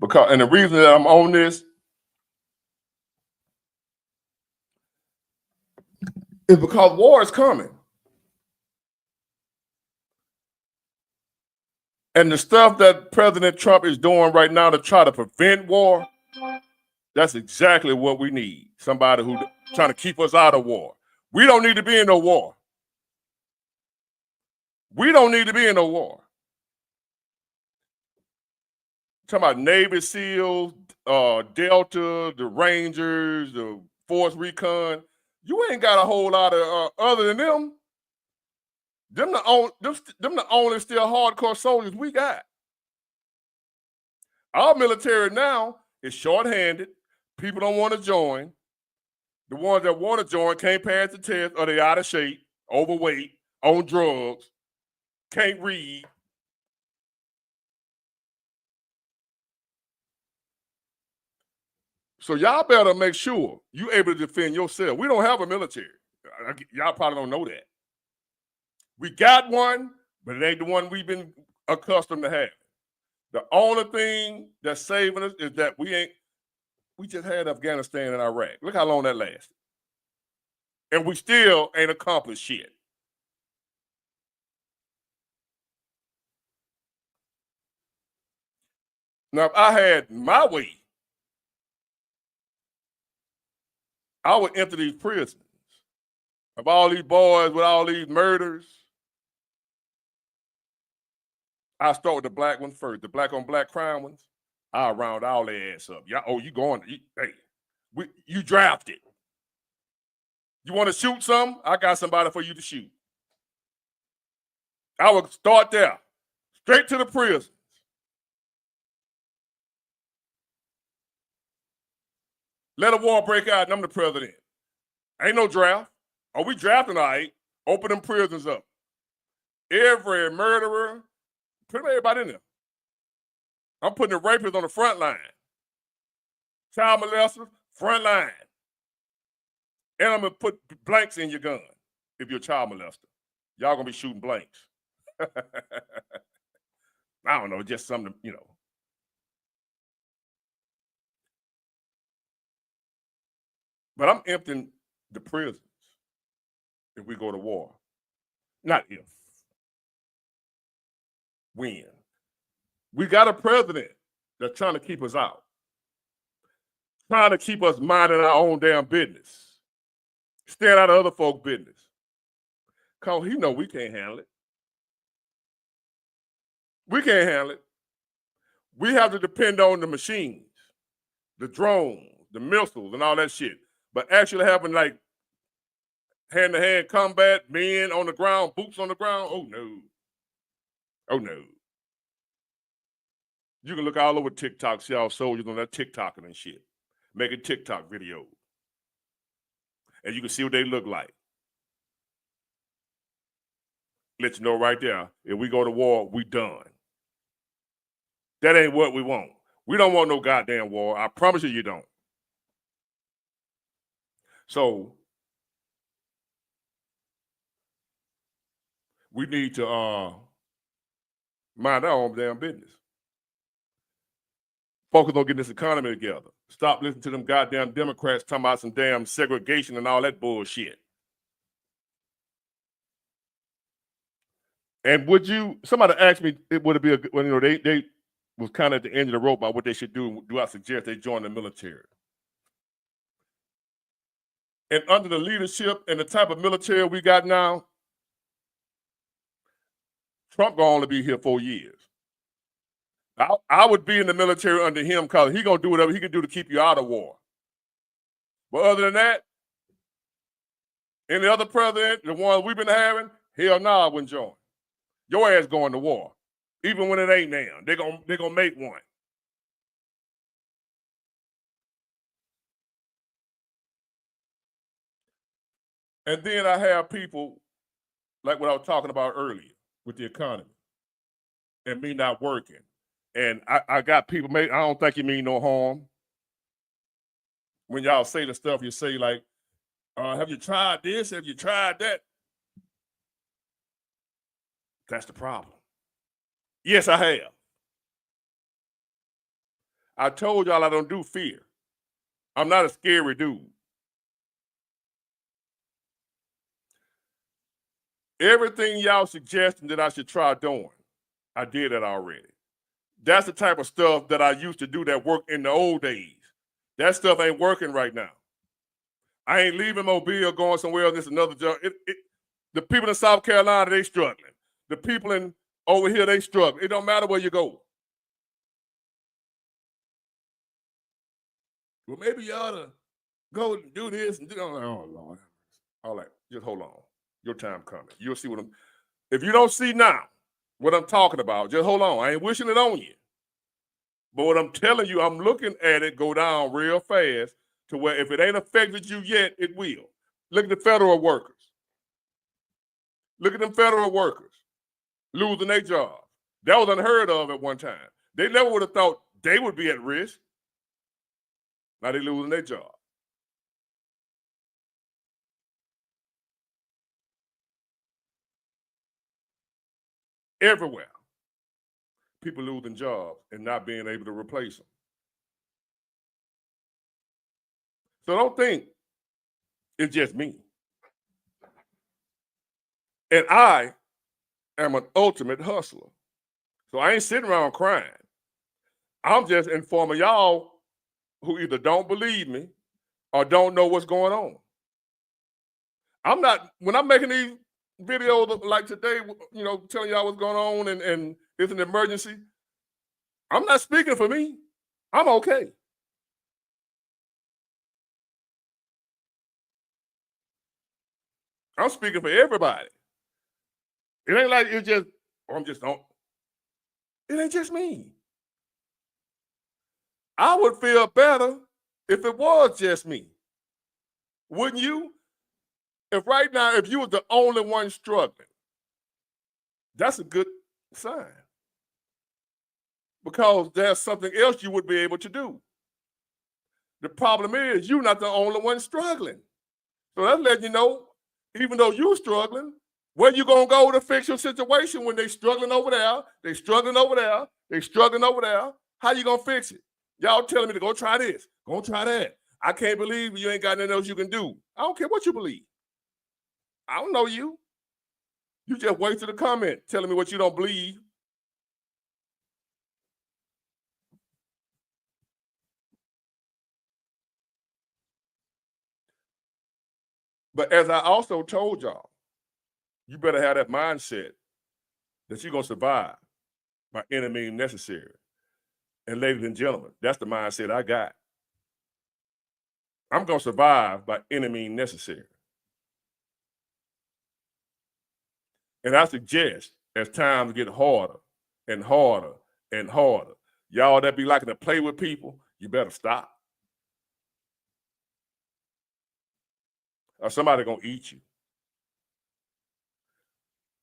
And the reason that I'm on this is because war is coming. And the stuff that President Trump is doing right now to try to prevent war, that's exactly what we need. Somebody who's trying to keep us out of war. We don't need to be in no war. We don't need to be in no war. Talking about Navy SEALs, Delta, the Rangers, the Force Recon. You ain't got a whole lot of other than them. Them the only still hardcore soldiers we got. Our military now is shorthanded. People don't want to join. The ones that want to join can't pass the test, or they out of shape, overweight, on drugs, can't read. So y'all better make sure you able to defend yourself. We don't have a military. Y'all probably don't know that. We got one, but it ain't the one we've been accustomed to having. The only thing that's saving us is that we just had Afghanistan and Iraq. Look how long that lasted. And we still ain't accomplished shit. Now, if I had my way, I would enter these prisons of all these boys with all these murders. I'll start with the black ones first. The black on black crime ones. I'll round all their ass up. Yeah, oh, you going? You drafted. You want to shoot some? I got somebody for you to shoot. I would start there, straight to the prisons. Let a war break out, and I'm the president. Ain't no draft. Are we drafting all right? Open them prisons up. Every murderer, put everybody in there. I'm putting the rapists on the front line. Child molesters, front line. And I'm going to put blanks in your gun if you're a child molester. Y'all going to be shooting blanks. I don't know, just something, you know. But I'm emptying the prisons if we go to war. Not if. When. We got a president that's trying to keep us out. Trying to keep us minding our own damn business. Staying out of other folks' business. Because he know we can't handle it. We can't handle it. We have to depend on the machines, the drones, the missiles, and all that shit. But actually having like hand-to-hand combat, men on the ground, boots on the ground, oh no. Oh no. You can look all over TikTok, see all soldiers on that TikToking and shit. Making TikTok videos. And you can see what they look like. Let you know right there, if we go to war, we done. That ain't what we want. We don't want no goddamn war. I promise you don't. So, we need to mind our own damn business. Focus on getting this economy together. Stop listening to them goddamn Democrats talking about some damn segregation and all that bullshit. And would you, somebody asked me, would it be a good, well, you know, they was kind of at the end of the rope about what they should do. Do I suggest they join the military? And under the leadership and the type of military we got now, Trump gonna only be here 4 years. I would be in the military under him because he gonna do whatever he can do to keep you out of war. But other than that, any other president, the ones we've been having, hell no, I wouldn't join. Your ass going to war, even when it ain't now. They're gonna make one. And then I have people like what I was talking about earlier with the economy and me not working. And I got people, I don't think you mean no harm. When y'all say the stuff you say like, have you tried this? Have you tried that? That's the problem. Yes, I have. I told y'all I don't do fear. I'm not a scary dude. Everything y'all suggesting that I should try doing, I did that already. That's the type of stuff that I used to do that worked in the old days. That stuff ain't working right now. I ain't leaving Mobile going somewhere else. This is another job. The people in South Carolina, they struggling. The people in over here, they struggle. It don't matter where you go. Well, maybe you ought to go and do this and do that. Oh, Lord. All right, just hold on. Your time coming. You'll see what I'm. If you don't see now what I'm talking about, just hold on. I ain't wishing it on you. But what I'm telling you, I'm looking at it go down real fast to where if it ain't affected you yet, it will. Look at the federal workers. Look at them federal workers losing their jobs. That was unheard of at one time. They never would have thought they would be at risk. Now they're losing their job. Everywhere. People losing jobs and not being able to replace them. So don't think it's just me. And I am an ultimate hustler. So I ain't sitting around crying. I'm just informing y'all who either don't believe me or don't know what's going on. I'm not, when I'm making these videos like today, you know, telling y'all what's going on and it's an emergency, I'm not speaking for me. I'm okay. I'm speaking for everybody. It ain't like it's just, I'm just on. It ain't just me. I would feel better if it was just me. Wouldn't you? If right now, if you was the only one struggling, that's a good sign. Because there's something else you would be able to do. The problem is you're not the only one struggling. So that's letting you know, even though you're struggling, where you gonna go to fix your situation when they struggling over there, they struggling over there, they struggling over there? How you gonna fix it? Y'all telling me to go try this, go try that. I can't believe you ain't got nothing else you can do. I don't care what you believe. I don't know you. You just wasted a comment telling me what you don't believe. But as I also told y'all, you better have that mindset that you're gonna survive by any means necessary. And ladies and gentlemen, that's the mindset I got. I'm gonna survive by any means necessary. And I suggest as times get harder and harder and harder, y'all that be liking to play with people, you better stop. Or somebody gonna eat you.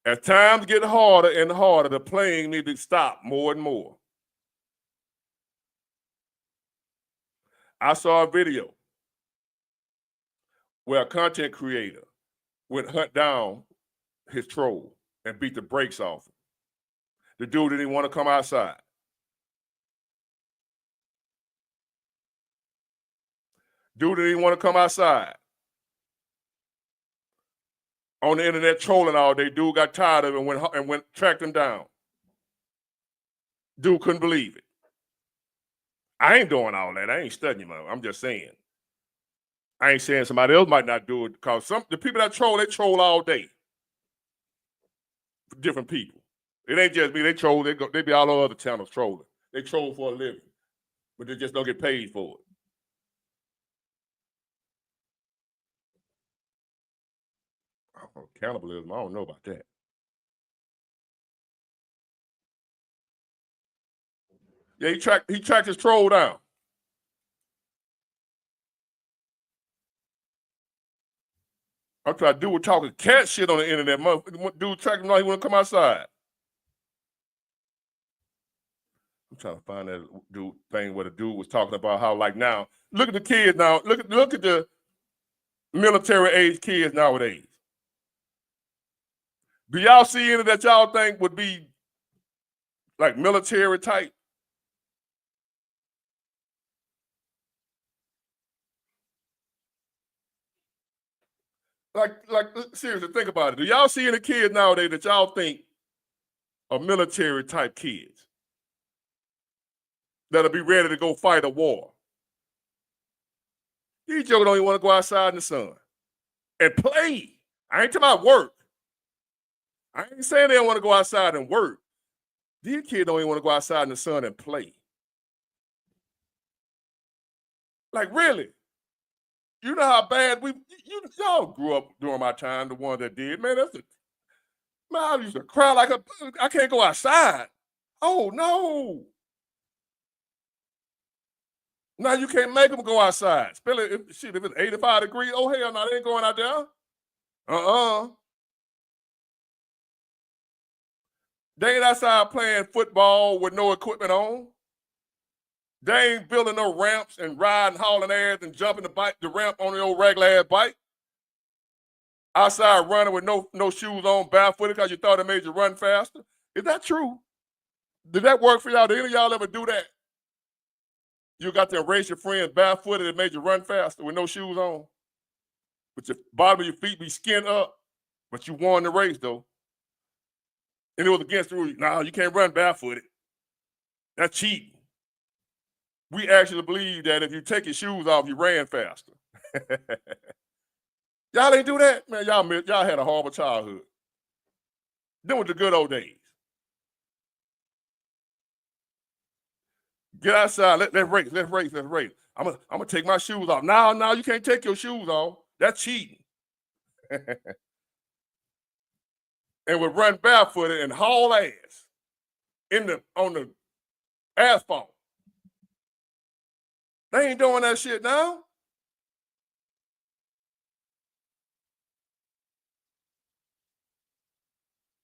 As times get harder and harder, the playing need to stop more and more. I saw a video where a content creator went hunt down his troll and beat the brakes off him. The dude didn't want to come outside. Dude didn't want to come outside. On the internet trolling all day, dude got tired of it and went tracked him down. Dude couldn't believe it. I ain't doing all that. I ain't studying, man. I'm just saying. I ain't saying somebody else might not do it because the people that troll, they troll all day. For different people. It ain't just me. They troll. They be all over other channels trolling. They troll for a living, but they just don't get paid for it. Oh, cannibalism. I don't know about that. Yeah, he tracked his troll down. I'm trying to do with talking cat shit on the internet. Dude tracked him down. He wouldn't come outside. I'm trying to find that dude thing where the dude was talking about how, like, now look at the kids now. Look at the military age kids nowadays. Do y'all see any that y'all think would be like military type? Like seriously, think about it. Do y'all see any kids nowadays that y'all think are military type kids that'll be ready to go fight a war? These jokers don't even want to go outside in the sun and play. I ain't talking about work. I ain't saying they don't want to go outside and work. These kids don't even want to go outside in the sun and play. Like, really? You know how bad y'all grew up during my time, the one that did. Man, man, I used to cry like I can't go outside. Oh, no. Now you can't make them go outside. Especially if it's 85 degrees. Oh, hell no, they ain't going out there. They ain't outside playing football with no equipment on. They ain't building no ramps and riding, hauling ass and jumping the ramp on the old regular ass bike. Outside running with no shoes on, barefooted because you thought it made you run faster. Is that true? Did that work for y'all? Did any of y'all ever do that? You got to erase your friends barefooted and made you run faster with no shoes on? But your bottom of your feet be skinned up, but you won the race though. And it was against the rule. No, you can't run barefooted. That's cheating. We actually believe that if you take your shoes off, you ran faster. Y'all ain't do that? Man, y'all had a horrible childhood. Them was the good old days. Get outside. Let's race. I'm gonna take my shoes off. No, you can't take your shoes off. That's cheating. And would run barefooted and haul ass on the asphalt. They ain't doing that shit now.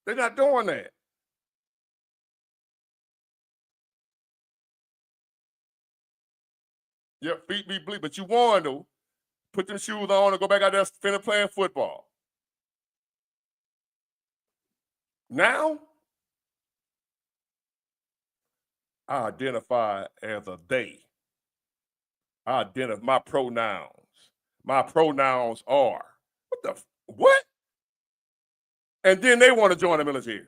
They're not doing that. Your feet be bleed, but you won though. Put them shoes on and go back out there finna playing football. Now, I identify as a they. I identify my pronouns. My pronouns are. What? And then they want to join the military.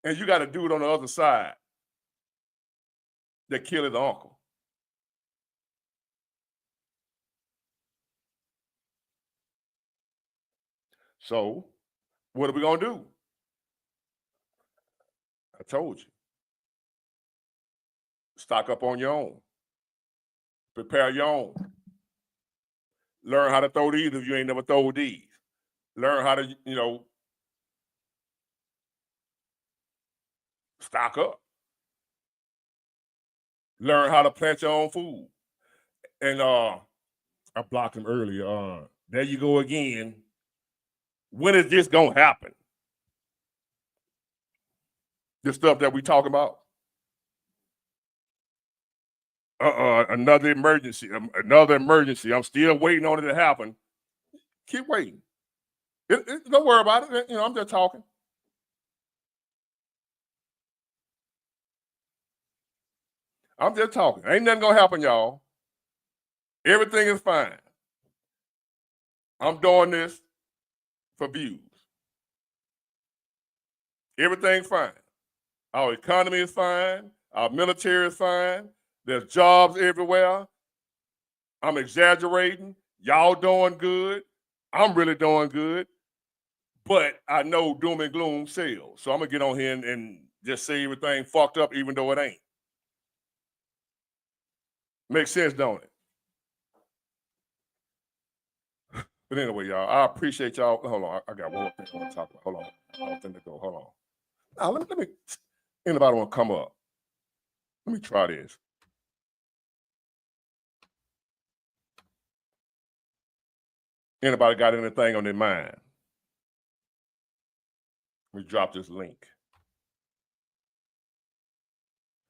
And you got a dude on the other side that killed his uncle. So, what are we gonna do? I told you. Stock up on your own. Prepare your own. Learn how to throw these if you ain't never thrown these. Learn how to, stock up. Learn how to plant your own food. And I blocked him earlier. There you go again. When is this gonna happen? The stuff that we talk about. Another emergency. I'm still waiting on it to happen. Keep waiting. Don't worry about it. I'm just talking. I'm just talking. Ain't nothing gonna happen, y'all. Everything is fine. I'm doing this for views. Everything's fine. Our economy is fine. Our military is fine. There's jobs everywhere. I'm exaggerating. Y'all doing good. I'm really doing good. But I know doom and gloom sells. So I'm going to get on here and just say everything fucked up even though it ain't. Makes sense, don't it? But anyway, y'all, I appreciate y'all. Hold on. I got one more thing I want to talk about. Hold on. I don't think to go. Hold on. Now, let me, anybody want to come up? Let me try this. Anybody got anything on their mind? Let me drop this link.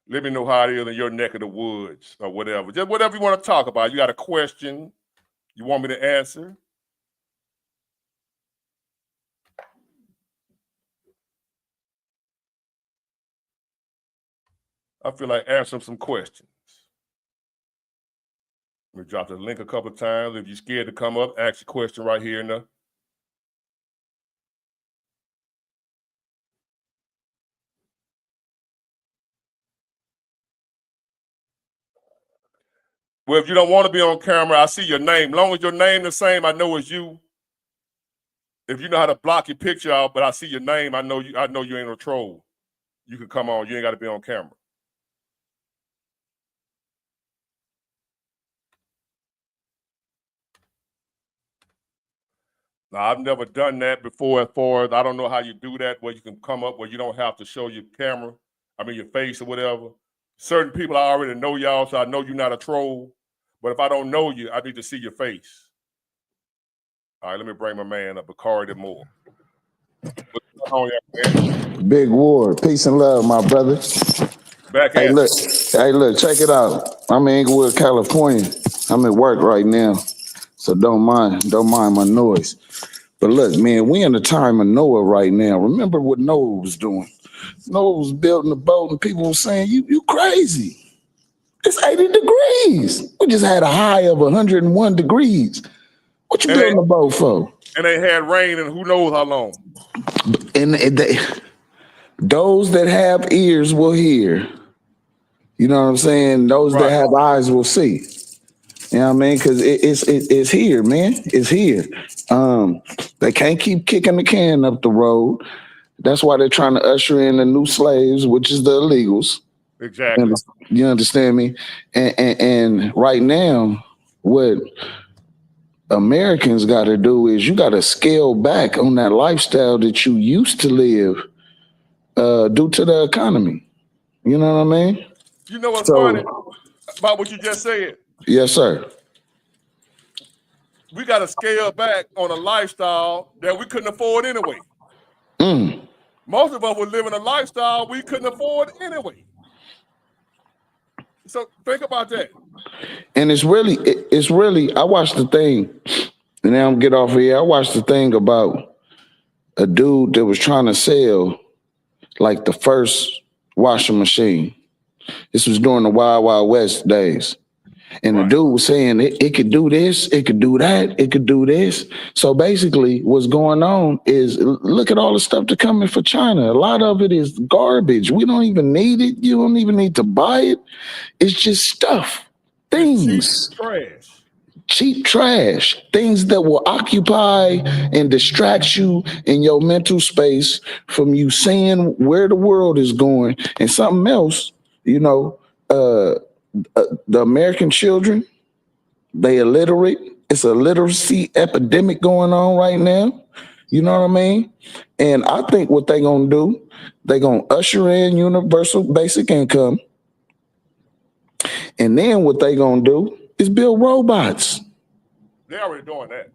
Let me know how it is in your neck of the woods or whatever. Just whatever you want to talk about. You got a question you want me to answer? I feel like answering some questions. Let me drop the link a couple of times. If you're scared to come up, ask a question right here in the. Well, if you don't want to be on camera, I see your name. As long as your name the same, I know it's you. If you know how to block your picture out, but I see your name, I know you ain't no troll. You can come on. You ain't got to be on camera. Now, I've never done that before. As far as I don't know how you do that, where you can come up where you don't have to show your camera, your face or whatever. Certain people I already know y'all, so I know you're not a troll. But if I don't know you, I need to see your face. All right, let me bring my man up, Bakari Moore. What's going on, man? Big War, peace and love, my brother. Back Hey, at look, check it out. I'm in Inglewood, California. I'm at work right now, so don't mind my noise. But look, man, we in the time of Noah right now. Remember what Noah was doing? Noah was building a boat, and people were saying, "You crazy? It's 80 degrees. We just had a high of 101 degrees. What you building a boat for?" And they had rain, and who knows how long. And those that have ears will hear. You know what I'm saying? Those that Right. have eyes will see. You know what I mean? Because it's here, man. It's here. They can't keep kicking the can up the road. That's why they're trying to usher in the new slaves, which is the illegals. Exactly. You understand me? And right now, what Americans got to do is you got to scale back on that lifestyle that you used to live due to the economy. You know what I mean? You know what's So, funny about what you just said? yes, sir. We got to scale back on a lifestyle that we couldn't afford anyway. Mm. Most of us were living a lifestyle we couldn't afford anyway. So think about that. And it's really, I watched the thing, and now I'm get off of here. I watched the thing about a dude that was trying to sell like the first washing machine. This was during the Wild Wild West days. And the dude was saying it could do this, it could do that, it could do this. So basically what's going on is look at all the stuff that's coming for China. A lot of it is garbage. We don't even need it. You don't even need to buy it. It's just stuff, things. Cheap trash, things that will occupy and distract you in your mental space from you seeing where the world is going. And something else, you know, the American children, they illiterate. It's a literacy epidemic going on right now. You know what I mean? And I think what they're going to do, they're going to usher in universal basic income. And then what they're going to do is build robots. They're already doing that.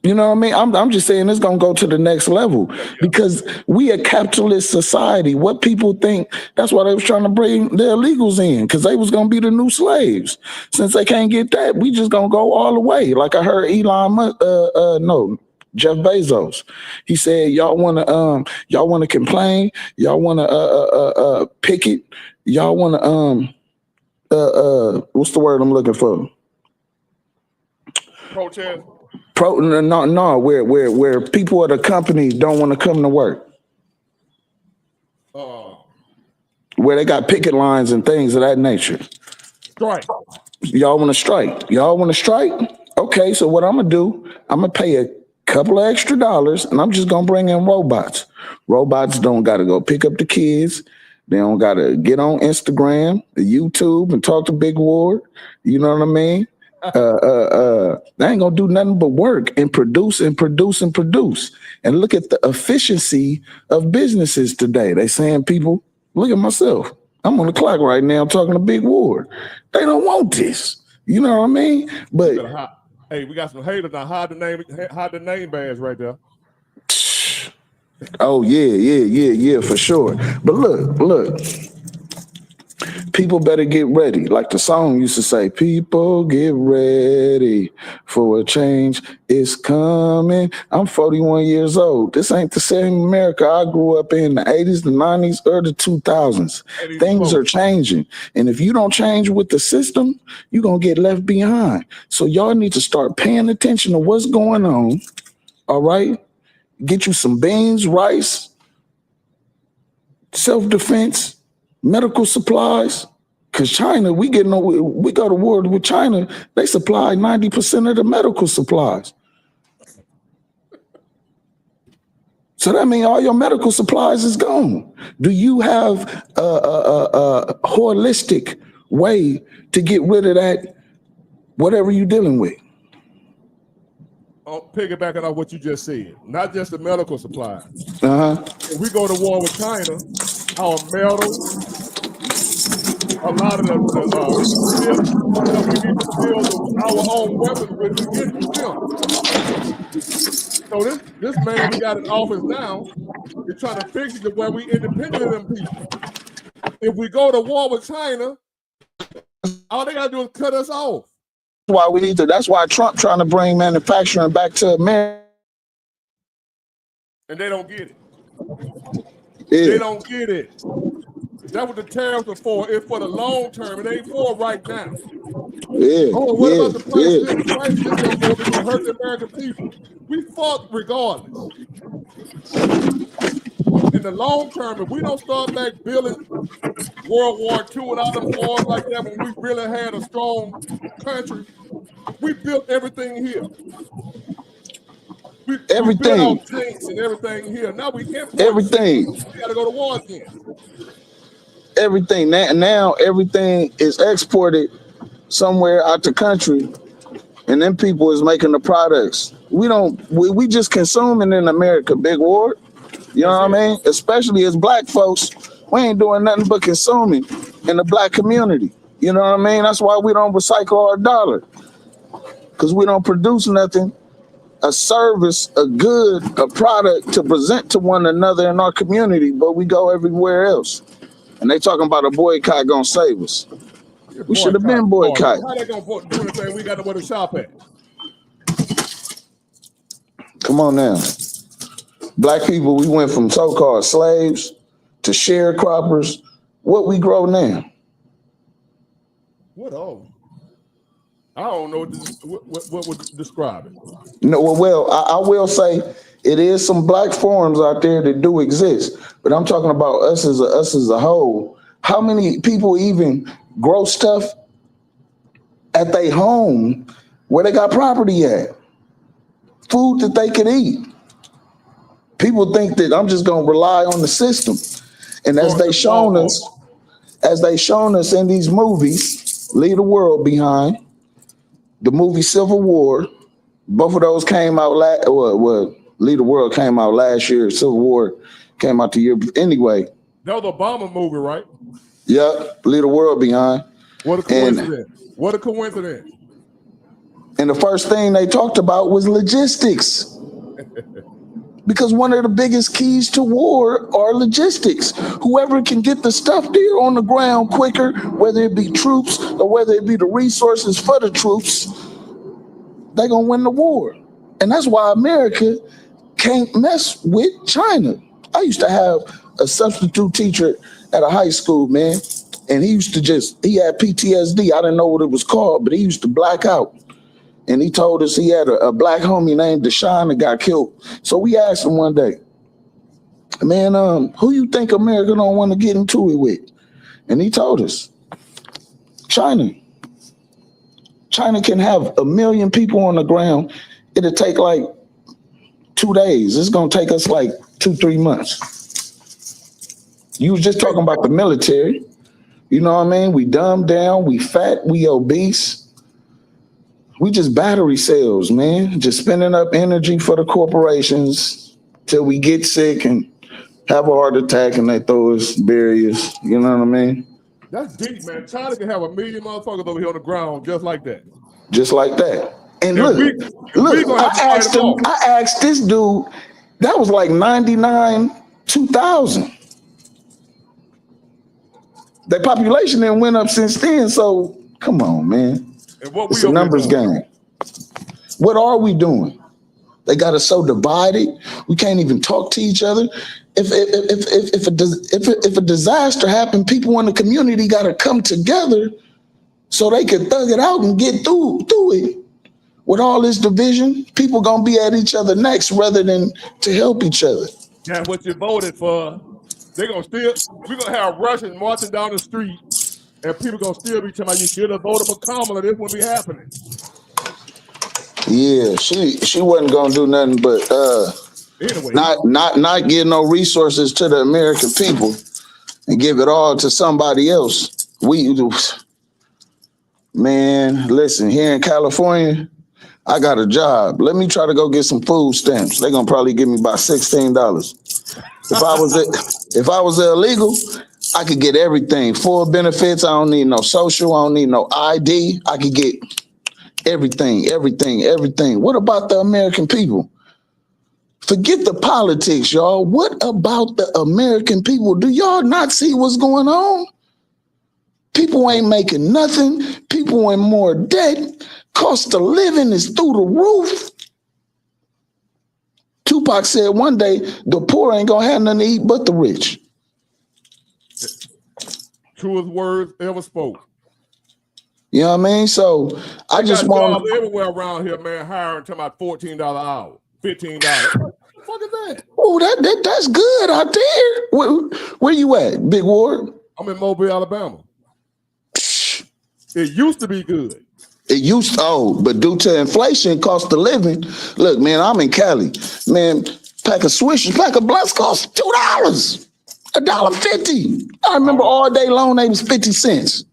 You know what I mean? I'm just saying it's going to go to the next level because we a capitalist society. What people think, that's why they was trying to bring the illegals in because they was going to be the new slaves. Since they can't get that, we just going to go all the way. Like I heard Jeff Bezos. He said, y'all want to complain. Y'all want to picket. Y'all want to, what's the word I'm looking for? Protest. Where people at a company don't want to come to work. Where they got picket lines and things of that nature. Strike. Y'all want to strike? Y'all want to strike? Okay, so what I'm gonna do? I'm gonna pay a couple of extra dollars, and I'm just gonna bring in robots. Robots don't gotta go pick up the kids. They don't gotta get on Instagram, YouTube, and talk to Big Ward. You know what I mean? They ain't gonna do nothing but work and produce and produce and produce. And look at the efficiency of businesses today. They saying people, look at myself. I'm on the clock right now talking to Big Ward. They don't want this. You know what I mean? But hey, we got some haters now. Hide the name badge right there. Oh yeah, for sure. But look. People better get ready. Like the song used to say, people get ready for a change. It's coming. I'm 41 years old. This ain't the same America I grew up in the 80s, the 90s, or the 2000s. Things are changing. And if you don't change with the system, you're going to get left behind. So y'all need to start paying attention to what's going on. All right? Get you some beans, rice, self-defense, medical supplies, because China, we go to war with China, they supply 90% of the medical supplies. So that means all your medical supplies is gone. Do you have a holistic way to get rid of that, whatever you're dealing with? Piggybacking on what you just said, not just the medical supplies. If we go to war with China, our metal, a lot of the ships that we need to build our own weapons with to get them. So this man we got in office now is trying to fix it to where we independent of them people. If we go to war with China, all they gotta do is cut us off. That's why Trump trying to bring manufacturing back to America. And they don't get it. Yeah. They don't get it. That's what the tariffs are for. It's for the long term. It ain't for right now. Yeah. What about the price? The price is gonna go. It's gonna hurt the American people. We fought regardless. in the long term, if we don't start back building World War II and all them wars like that, when we really had a strong country, we built everything here. We built our Everything, tanks and everything here. Now we import shit. everything, We got to go to war again. everything. Now everything is exported somewhere out the country, and then people is making the products. We just consuming in America, Big Ward. You know what I mean? Especially as black folks, we ain't doing nothing but consuming in the black community. You know what I mean? That's why we don't recycle our dollar, because we don't produce nothing, a service, a good, a product to present to one another in our community, but we go everywhere else. And they talking about a boycott gonna save us. We should have been boycott. How they gonna do anything? We got to go to shop at. Come on now. Black people, we went from so-called slaves to sharecroppers. What we grow now? What oh? I don't know what would describe it. No, well, I will say it is some black forums out there that do exist, but I'm talking about us as a whole. How many people even grow stuff at their home where they got property at? Food that they can eat. People think that I'm just gonna rely on the system, and as they shown us in these movies, Leave the World Behind, the movie Civil War, both of those came out Leave the World came out last year. Civil War came out the year anyway. That was the Obama movie, right? Yep, Leave the World Behind. What a coincidence! What a coincidence! And the first thing they talked about was logistics. Because one of the biggest keys to war are logistics. Whoever can get the stuff there on the ground quicker, whether it be troops or whether it be the resources for the troops, they're gonna win the war. And that's why America can't mess with China. I used to have a substitute teacher at a high school, man, and he had PTSD. I didn't know what it was called, but he used to black out. And he told us he had a black homie named Deshaun that got killed. So we asked him one day, man, who you think America don't want to get into it with? And he told us, China. China can have 1 million people on the ground. It'll take like 2 days. It's gonna take us like 2-3 months. You was just talking about the military. You know what I mean? We dumbed down, we fat, we obese. We just battery cells, man. Just spending up energy for the corporations till we get sick and have a heart attack and they throw us, bury us. You know what I mean? That's deep, man. China can have 1 million motherfuckers over here on the ground just like that. Just like that. And look, I asked this dude, that was like 99, 2000. The population then went up since then, so come on, man. It's a numbers game. What are we doing? They got us so divided. We can't even talk to each other. If a disaster happened, people in the community got to come together so they can thug it out and get through it. With all this division, people gonna be at each other next rather than to help each other. Yeah, what you voted for, we're gonna have Russians marching down the street. And people gonna still be telling you should have voted for Kamala. This wouldn't be happening. Yeah, she wasn't gonna do nothing but anyway, not give no resources to the American people and give it all to somebody else. Man, listen, here in California, I got a job. Let me try to go get some food stamps. They're gonna probably give me about $16. If I was illegal, I could get everything, full benefits. I don't need no social. I don't need no ID. I could get everything. What about the American people? Forget the politics, y'all. What about the American people? Do y'all not see what's going on? People ain't making nothing. People in more debt. Cost of living is through the roof. Tupac said one day, the poor ain't gonna have nothing to eat but the rich. Truest words ever spoke. You know what I mean? So I just want everywhere around here, man, hiring to about $14 an hour, $15. The fuck is that? Oh, that's good out there. Where you at, Big Ward? I'm in Mobile, Alabama. It used to be good. It used to, but due to inflation, cost of living. Look, man, I'm in Cali. Man, pack of Swishers, pack of blunts cost $2, $1.50. I remember all day long they was 50 cents.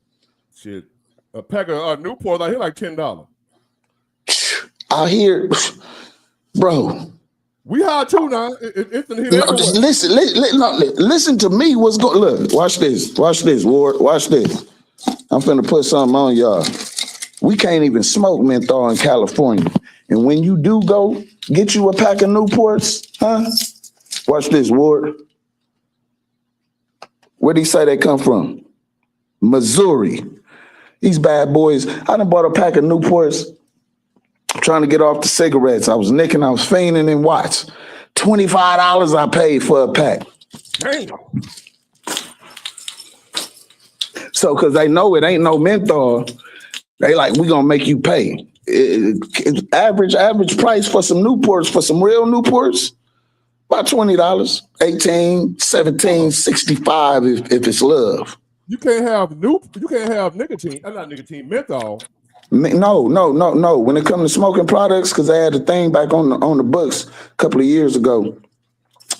Shit, a pack of Newport out here like $10. Out here, bro. We high too now. It's in here everywhere. Listen to me. What's going? Look, watch this, Ward. Watch this. I'm finna put something on y'all. We can't even smoke menthol in California. And when you do go get you a pack of Newports, huh? Watch this, Ward. Where'd he say they come from? Missouri. These bad boys. I done bought a pack of Newports trying to get off the cigarettes. I was nicking, I was fiending in Watts. $25 I paid for a pack. Damn. So, because they know it ain't no menthol, they like, we gonna make you pay. Average price for some Newports, for some real Newports, about $20, 18, 17, 65 if it's love. You can't have nicotine. Not nicotine, menthol. No. When it comes to smoking products, because I had a thing back on the books a couple of years ago,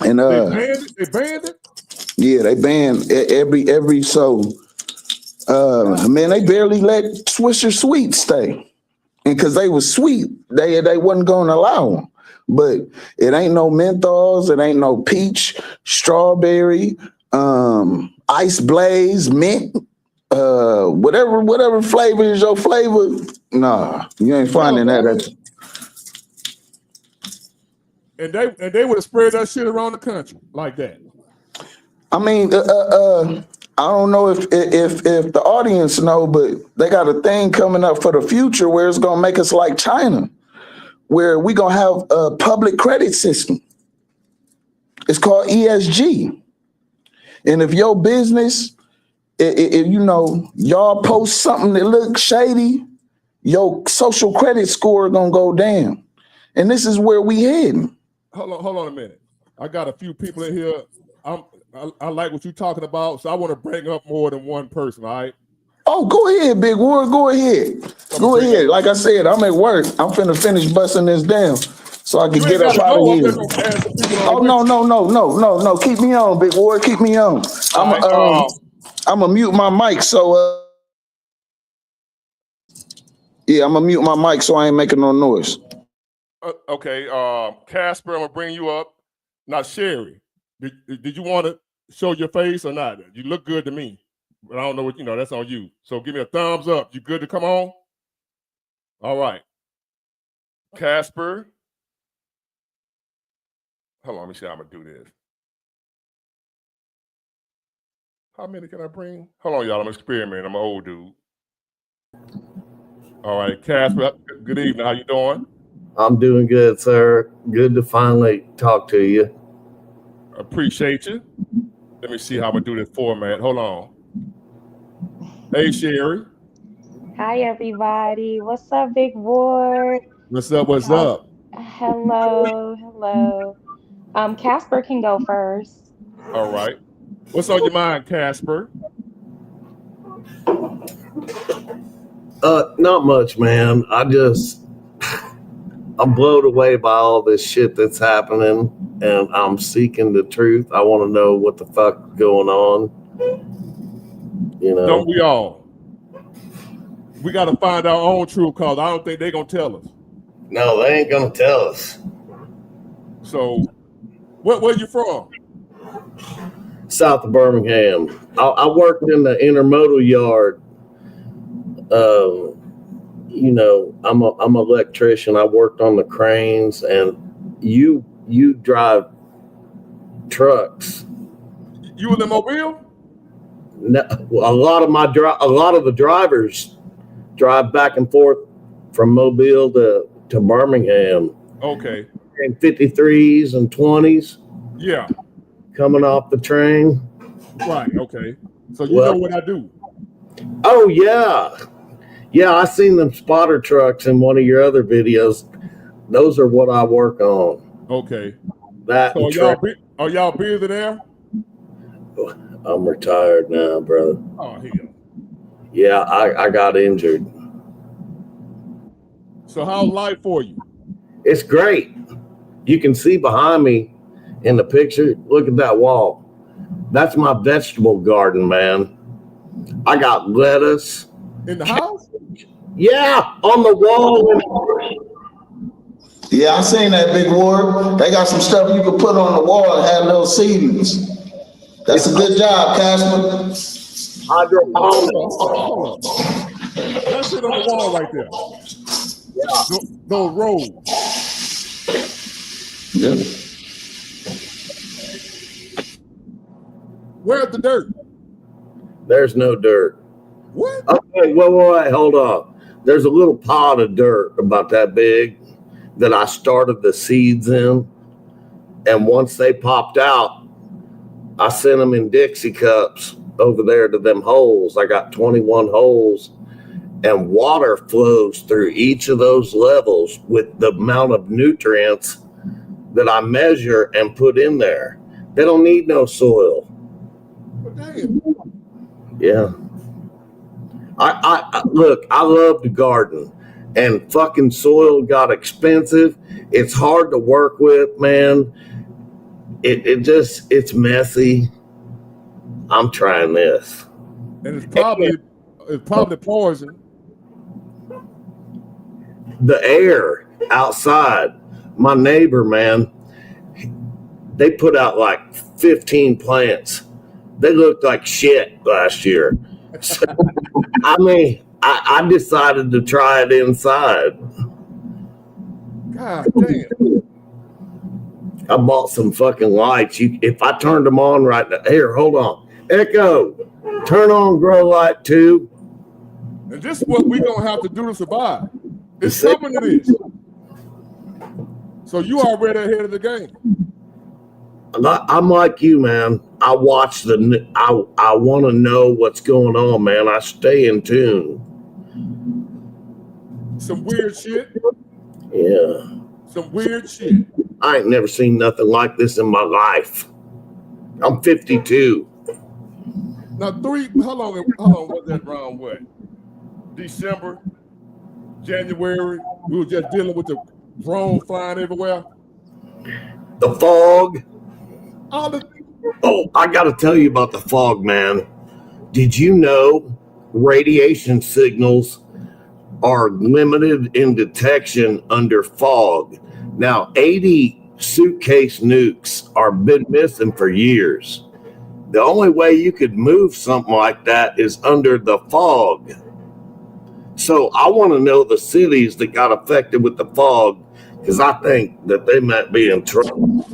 and they banned it. Yeah, they banned every so. Man, they barely let Swisher Sweets stay, and because they was sweet, they wasn't going to allow them. But it ain't no menthols, it ain't no peach, strawberry, ice blaze, mint, whatever flavor is your flavor. Nah, you ain't finding that. And they would have spread that shit around the country like that. I mean, I don't know if the audience know, but they got a thing coming up for the future where it's gonna make us like China, where we gonna have a public credit system. It's called ESG, and if your business, if you know y'all post something that looks shady, your social credit score gonna go down, and this is where we heading. Hold on a minute. I got a few people in here. I like what you're talking about, so I want to bring up more than one person, all right? Oh, go ahead, Big Ward. Go ahead. Go ahead. Like I said, I'm at work. I'm finna finish busting this down so I can get up out of here. Oh, no. Keep me on, Big Ward. Keep me on. I'm gonna mute my mic so yeah, I'm gonna mute my mic so I ain't making no noise. Okay, Casper, I'm gonna bring you up. Now, Sherry, did you want to show your face or not? You look good to me, but I don't know what that's on you. So give me a thumbs up. You good to come on? All right, Casper. Hold on, let me see how I'm gonna do this. How many can I bring? Hold on, y'all. I'm experimenting. I'm an old dude. All right, Casper. Good evening. How you doing? I'm doing good, sir. Good to finally talk to you. Appreciate you. Let me see how I'm gonna do this format. Hold on. Hey, Sherry. Hi, everybody. What's up, Big Ward? What's up? Hello. Casper can go first. All right. What's on your mind, Casper? Not much, man. I'm blown away by all this shit that's happening, and I'm seeking the truth. I want to know what the fuck is going on. Don't we all? We got to find our own truth, cause I don't think they're gonna tell us. No, they ain't gonna tell us. So, where you from? South of Birmingham. I worked in the intermodal yard. I'm an electrician. I worked on the cranes, and you drive trucks. You in the Mobile? No, a lot of the drivers drive back and forth from Mobile to Birmingham. Okay. And 53s and 20s. Yeah. Coming off the train. Right. Okay. So you know what I do. Oh yeah. Yeah, I seen them spotter trucks in one of your other videos. Those are what I work on. Okay. That So and are y'all busy there? I'm retired now, brother. Oh hell. Yeah, I got injured. So how's life for you? It's great. You can see behind me in the picture. Look at that wall. That's my vegetable garden, man. I got lettuce. In the house? Yeah, on the wall. Yeah, I seen that, Big Ward. They got some stuff you can put on the wall and have little seedlings. That's a good job, Cashman. Hydroponics. Hold on. That's it on the wall right there. Yeah. Those rows. Yeah. Where's the dirt? There's no dirt. What? Okay, wait, hold on. There's a little pot of dirt about that big that I started the seeds in. And once they popped out, I sent them in Dixie cups over there to them holes. I got 21 holes, and water flows through each of those levels with the amount of nutrients that I measure and put in there. They don't need no soil. Well, damn. Yeah. I look, I love to garden, and fucking soil got expensive. It's hard to work with, man. It's messy. I'm trying this. And it's probably poison. The air outside, my neighbor, man, they put out like 15 plants. They looked like shit last year. So, I mean, I decided to try it inside. God damn. I bought some fucking lights. If I turned them on right now, here, hold on. Echo, turn on grow light 2. And this is what we're gonna have to do to survive. It's coming to this. So you already ahead of the game. I'm like you, man. I watch I want to know what's going on, man. I stay in tune. Some weird shit. Yeah. Some weird shit. I ain't never seen nothing like this in my life. I'm 52. Now how long was that around what? December, January? We were just dealing with the drones flying everywhere. The fog. All Oh, I got to tell you about the fog, man. Did you know radiation signals are limited in detection under fog? Now, 80 suitcase nukes are been missing for years. The only way you could move something like that is under the fog. So I want to know the cities that got affected with the fog, because I think that they might be in trouble.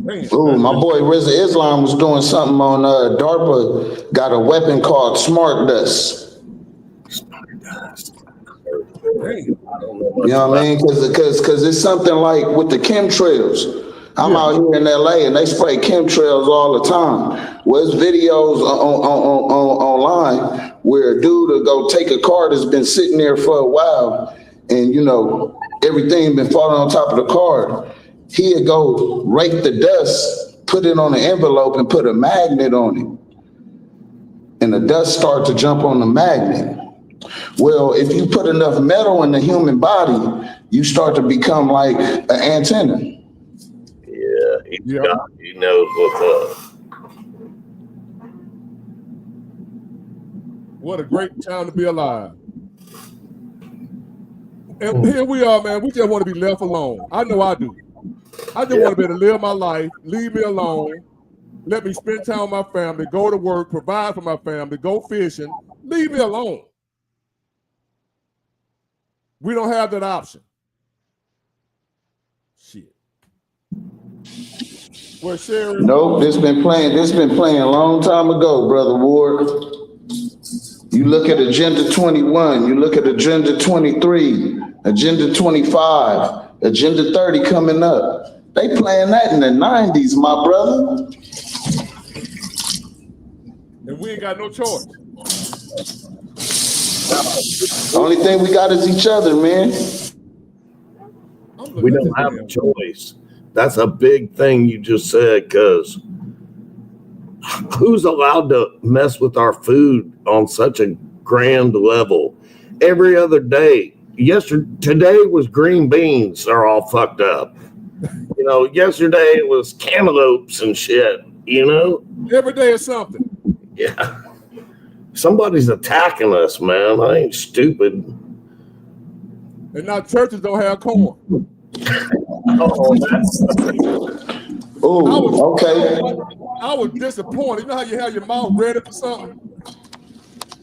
Ooh, my boy Rizza Islam was doing something on DARPA, got a weapon called Smart Dust. You know what I mean? Because it's something like with the chemtrails. I'm out here in LA and they spray chemtrails all the time. Well, there's videos online where a dude will go take a car that's been sitting there for a while and, you know, everything been falling on top of the car. He'd go rake the dust, put it on an envelope and put a magnet on it. And the dust starts to jump on the magnet. Well, if you put enough metal in the human body, you start to become like an antenna. Yeah, he knows what's up. What a great time to be alive. And here we are, man. We just want to be left alone. I know I do. I just want to be able to live my life, leave me alone, let me spend time with my family, go to work, provide for my family, go fishing, leave me alone. We don't have that option. Shit. Well, Sherry. Nope, this been playing a long time ago, Brother Ward. You look at Agenda 21, you look at Agenda 23, Agenda 25, Agenda 30 coming up. They playing that in the 90s, my brother. And we ain't got no choice. Only thing we got is each other, man. We don't have a choice. That's a big thing you just said, because who's allowed to mess with our food on such a grand level? Every other day. Today was green beans are all fucked up. Yesterday it was cantaloupes and shit, Every day is something. Yeah. Somebody's attacking us, man. I ain't stupid. And now churches don't have corn. Okay. I was disappointed. You know how you have your mouth ready for something?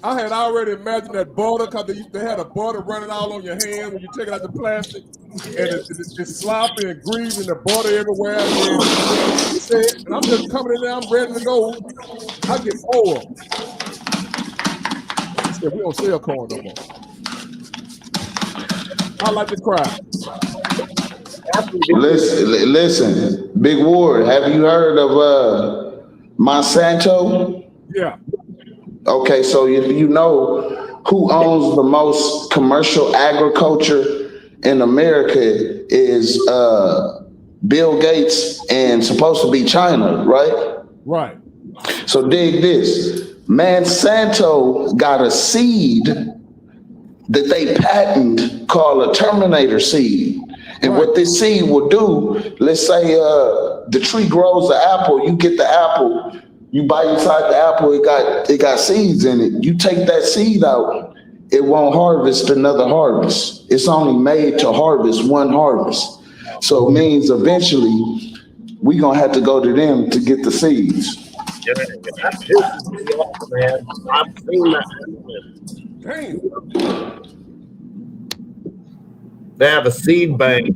I had already imagined that butter, because they had a butter running all on your hand when you take it out the plastic, and it's sloppy and greasy and the butter everywhere. And I'm just coming in there, I'm ready to go. I get bored. He said, we don't sell corn no more. I like to cry. Listen, Big Ward, have you heard of Monsanto? Yeah. Okay, so if you know who owns the most commercial agriculture in America is Bill Gates and supposed to be China, right? Right. So dig this. Monsanto got a seed that they patent called a Terminator seed. And what this seed will do, let's say the tree grows the apple, you get the apple, you bite inside the apple, it got seeds in it. You take that seed out, it won't harvest another harvest. It's only made to harvest one harvest. So it means eventually we gonna have to go to them to get the seeds. Yeah, that pisses me off, man. I've seen that happen. Damn. They have a seed bank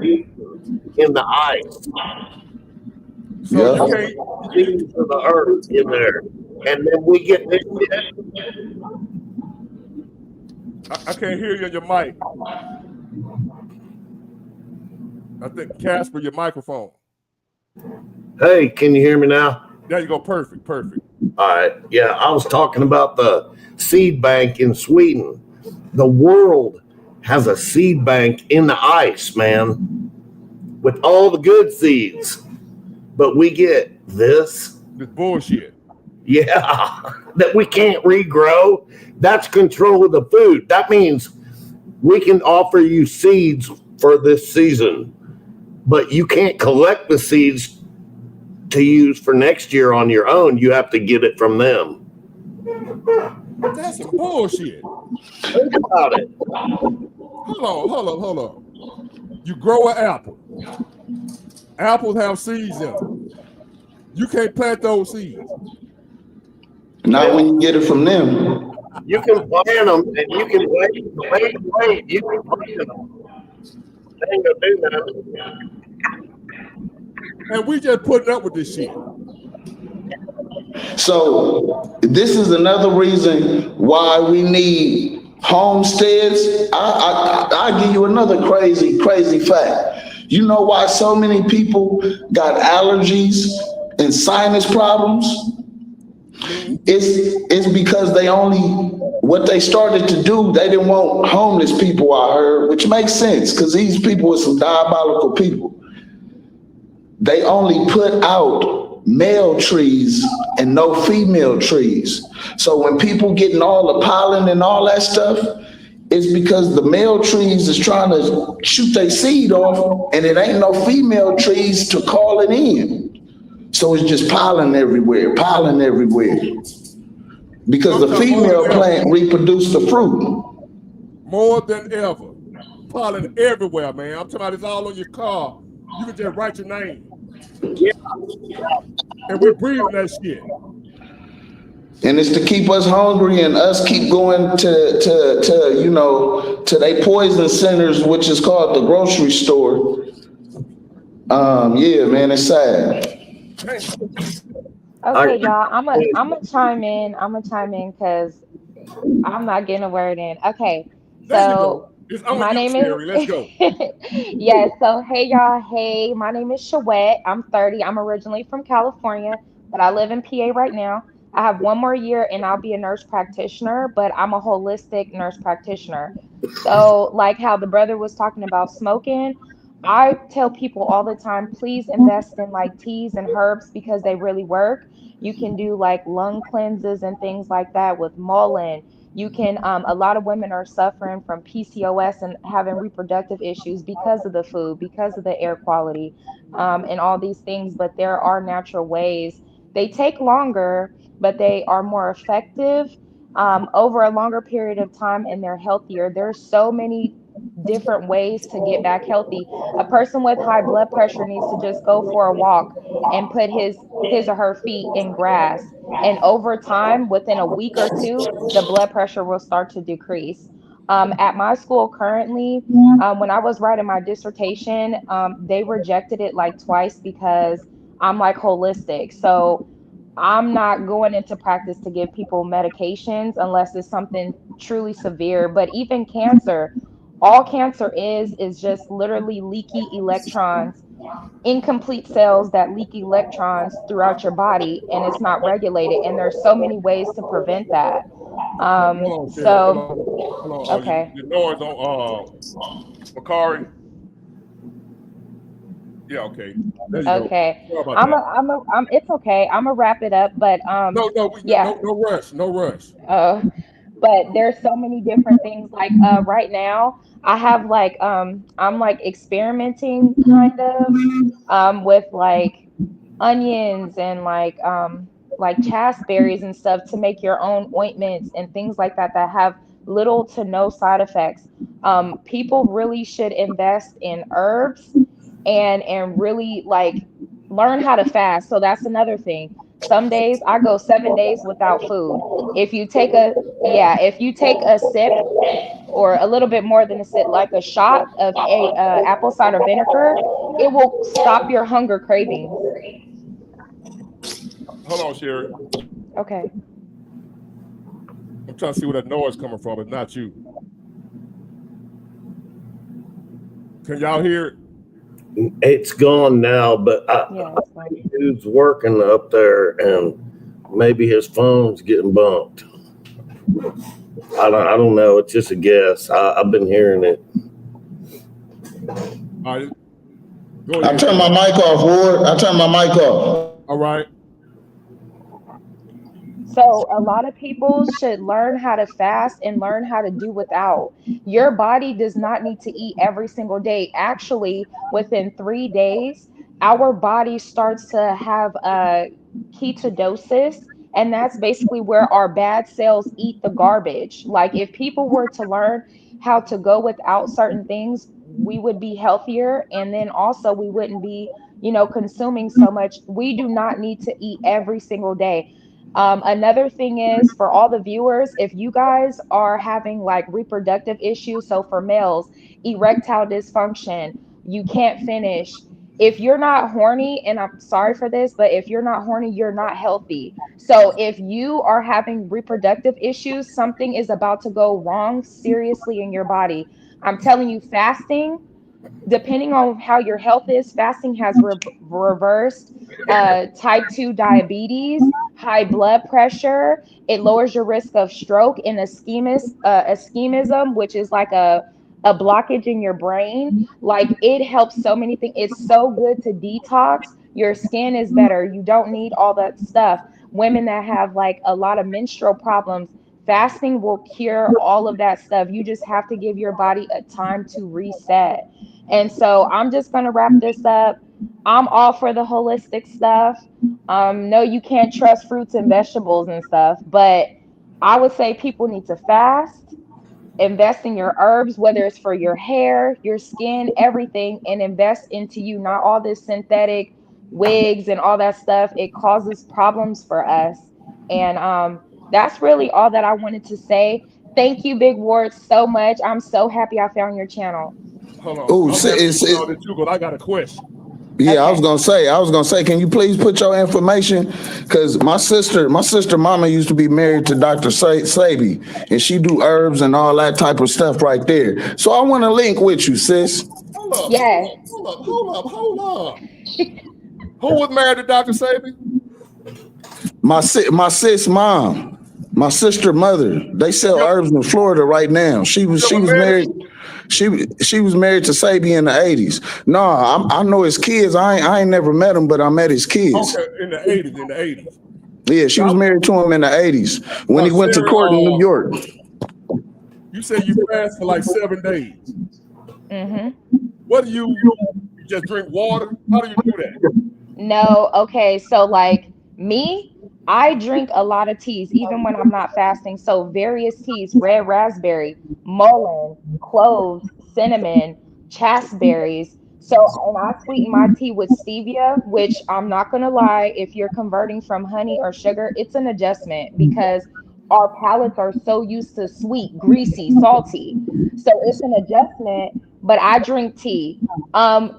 in the ice. So you can't seeds of the earth in there, and then we get this shit. I can't hear you on your mic. I think Casper, your microphone. Hey, can you hear me now? There you go. Perfect. All right. Yeah, I was talking about the seed bank in Sweden. The world has a seed bank in the ice, man, with all the good seeds. But we get this bullshit. Yeah, that we can't regrow. That's control of the food. That means we can offer you seeds for this season, but you can't collect the seeds to use for next year on your own. You have to get it from them. That's some bullshit. Think about it. Hold on. You grow an apple. Apples have seeds in them. You can't plant those seeds. Not when you get it from them. You can plant them and you can wait. You can plant them. They ain't gonna do nothing. And we just putting up with this shit. So this is another reason why we need homesteads. I give you another crazy fact. You know why so many people got allergies and sinus problems? It's because what they started to do, they didn't want homeless people, I heard, which makes sense because these people are some diabolical people. They only put out male trees and no female trees. So when people getting all the pollen and all that stuff, it's because the male trees is trying to shoot their seed off and it ain't no female trees to call it in. So it's just pollen everywhere. Because the female plant reproduced the fruit. More than ever. Pollen everywhere, man. I'm talking about it's all on your car. You can just write your name. Yeah. And we're breathing that shit. And it's to keep us hungry and us keep going to their poison centers, which is called the grocery store. Yeah, man, it's sad. Okay, y'all, I'm gonna chime in. Because I'm not getting a word in. Okay, so my name is. Let's go. Yeah. So hey, y'all. Hey, my name is Shawette. I'm 30. I'm originally from California, but I live in PA right now. I have one more year and I'll be a nurse practitioner, but I'm a holistic nurse practitioner. So like how the brother was talking about smoking, I tell people all the time, please invest in like teas and herbs because they really work. You can do like lung cleanses and things like that with mullein. You can, a lot of women are suffering from PCOS and having reproductive issues because of the food, because of the air quality, and all these things. But there are natural ways. They take longer, but they are more effective over a longer period of time, and they're healthier. There's so many different ways to get back healthy. A person with high blood pressure needs to just go for a walk and put his or her feet in grass. And over time, within a week or two, the blood pressure will start to decrease. At my school currently, when I was writing my dissertation, they rejected it like twice because I'm like holistic. So I'm not going into practice to give people medications unless it's something truly severe. But even cancer, all cancer is just literally leaky electrons, incomplete cells that leak electrons throughout your body, and it's not regulated. And there's so many ways to prevent that. Hold on, Sherry. Hold So on. Hold on. okay. The noise on Bakari. Yeah, okay. There you go. Okay. Sorry about that. It's okay. I'm gonna wrap it up, but yeah. No rush. No rush. But there's so many different things. Like right now, I have like I'm like experimenting kind of with like onions and like chasteberries and stuff to make your own ointments and things like that that have little to no side effects. People really should invest in herbs and really like learn how to fast. So that's another thing. Some days I go 7 days without food. If you take a Yeah, if you take a sip or a little bit more than a sip, like a shot of a apple cider vinegar, it will stop your hunger cravings. Hold on, Sherry. Okay. I'm trying to see where that noise coming from. It's not you. Can y'all hear it? It's gone now, but Yeah, it's fine. dude's working up there, and maybe his phone's getting bumped. I don't know. It's just a guess. I've been hearing it. All right. Go I ahead. turned my mic off, Ward. I turned my mic off. All right. So a lot of people should learn how to fast and learn how to do without. Your body does not need to eat every single day. Actually, within 3 days, our body starts to have a ketosis, and that's basically where our bad cells eat the garbage. Like if people were to learn how to go without certain things, we would be healthier, and then also we wouldn't be, consuming so much. We do not need to eat every single day. Another thing is for all the viewers, if you guys are having like reproductive issues, so for males, erectile dysfunction, you can't finish. If you're not horny, and I'm sorry for this, but if you're not horny, you're not healthy. So if you are having reproductive issues, something is about to go wrong seriously in your body. I'm telling you, fasting, depending on how your health is, fasting has reversed type 2 diabetes, high blood pressure. It lowers your risk of stroke and ischemism, which is like a blockage in your brain. Like it helps so many things. It's so good to detox. Your skin is better. You don't need all that stuff. Women that have like a lot of menstrual problems, fasting will cure all of that stuff. You just have to give your body a time to reset. And so I'm just going to wrap this up. I'm all for the holistic stuff. No, you can't trust fruits and vegetables and stuff, but I would say people need to fast, invest in your herbs, whether it's for your hair, your skin, everything, and invest into you, not all this synthetic wigs and all that stuff. It causes problems for us. And that's really all that I wanted to say. Thank you, Big Ward, so much. I'm so happy I found your channel. Hold on. Oh, I'm happy you found it too, but I got a question. yeah, Okay. I was gonna say, can you please put your information? Because my sister mama used to be married to Dr. Sabi, and she do herbs and all that type of stuff right there. So I want to link with you, sis. Hold up. Yes. Hold up. Who was married to Dr. Sabi? My sis mom. My sister mother, they sell herbs in Florida right now. She was married. She was married to Sabi in the 80s. No, I know his kids. I ain't never met him, but I met his kids. Okay, in the 80s. Yeah, she was married to him in the 80s when he went to Sarah, court in New York. You say you fast for like 7 days. Mm-hmm. What do you just drink water? How do you do that? No, okay. So like me, I drink a lot of teas, even when I'm not fasting. So various teas, red raspberry, mullein, cloves, cinnamon, chasteberries. So and I sweeten my tea with stevia, which I'm not gonna lie, if you're converting from honey or sugar, it's an adjustment because our palates are so used to sweet, greasy, salty. So it's an adjustment, but I drink tea.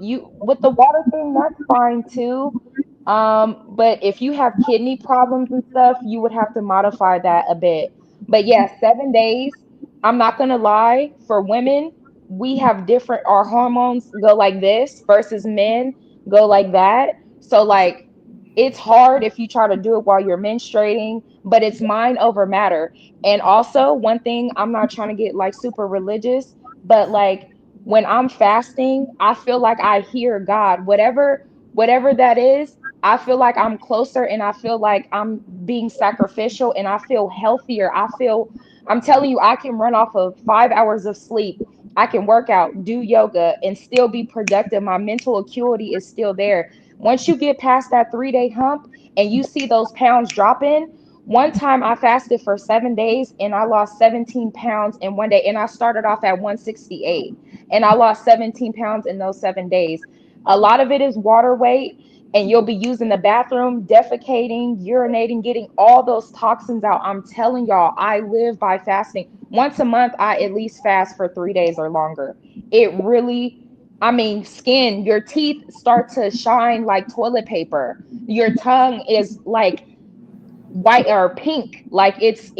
You with the water thing, that's fine too. But if you have kidney problems and stuff, you would have to modify that a bit. But yeah, 7 days. I'm not gonna lie, for women, we have different, our hormones go like this versus men go like that. So like it's hard if you try to do it while you're menstruating, but it's mind over matter. And also, one thing, I'm not trying to get like super religious, but like when I'm fasting, I feel like I hear God. Whatever that is, I feel like I'm closer and I feel like I'm being sacrificial and I feel healthier. I'm telling you, I can run off of 5 hours of sleep. I can work out, do yoga, and still be productive. My mental acuity is still there. Once you get past that 3 day hump and you see those pounds dropping, one time I fasted for 7 days and I lost 17 pounds in one day. And I started off at 168 and I lost 17 pounds in those 7 days. A lot of it is water weight, and you'll be using the bathroom, defecating, urinating, getting all those toxins out. I'm telling y'all, I live by fasting. Once a month, I at least fast for 3 days or longer. It really, I mean, skin, your teeth start to shine like toilet paper. Your tongue is like white or pink. Like it's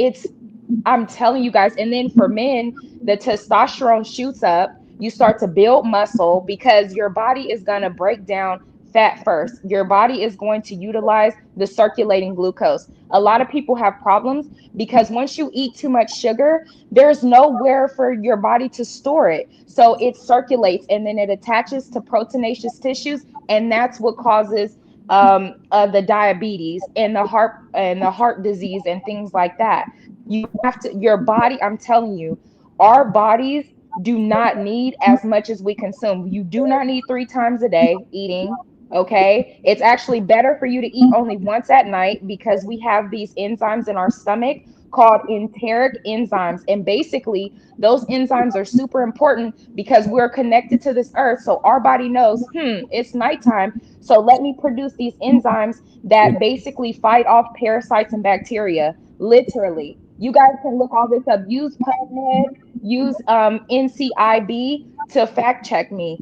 I'm telling you guys. And then for men, the testosterone shoots up. You start to build muscle because your body is going to break down fat first. Your body is going to utilize the circulating glucose. A lot of people have problems because once you eat too much sugar, there's nowhere for your body to store it. So it circulates and then it attaches to proteinaceous tissues. And that's what causes the diabetes and the heart disease and things like that. You have to, your body, I'm telling you, our bodies do not need as much as we consume. You do not need 3 times a day eating. Okay. It's actually better for you to eat only once at night because we have these enzymes in our stomach called enteric enzymes. And basically, those enzymes are super important because we're connected to this earth. So our body knows, it's nighttime. So let me produce these enzymes that basically fight off parasites and bacteria. Literally. You guys can look all this up. Use PubMed, use NCIB to fact check me.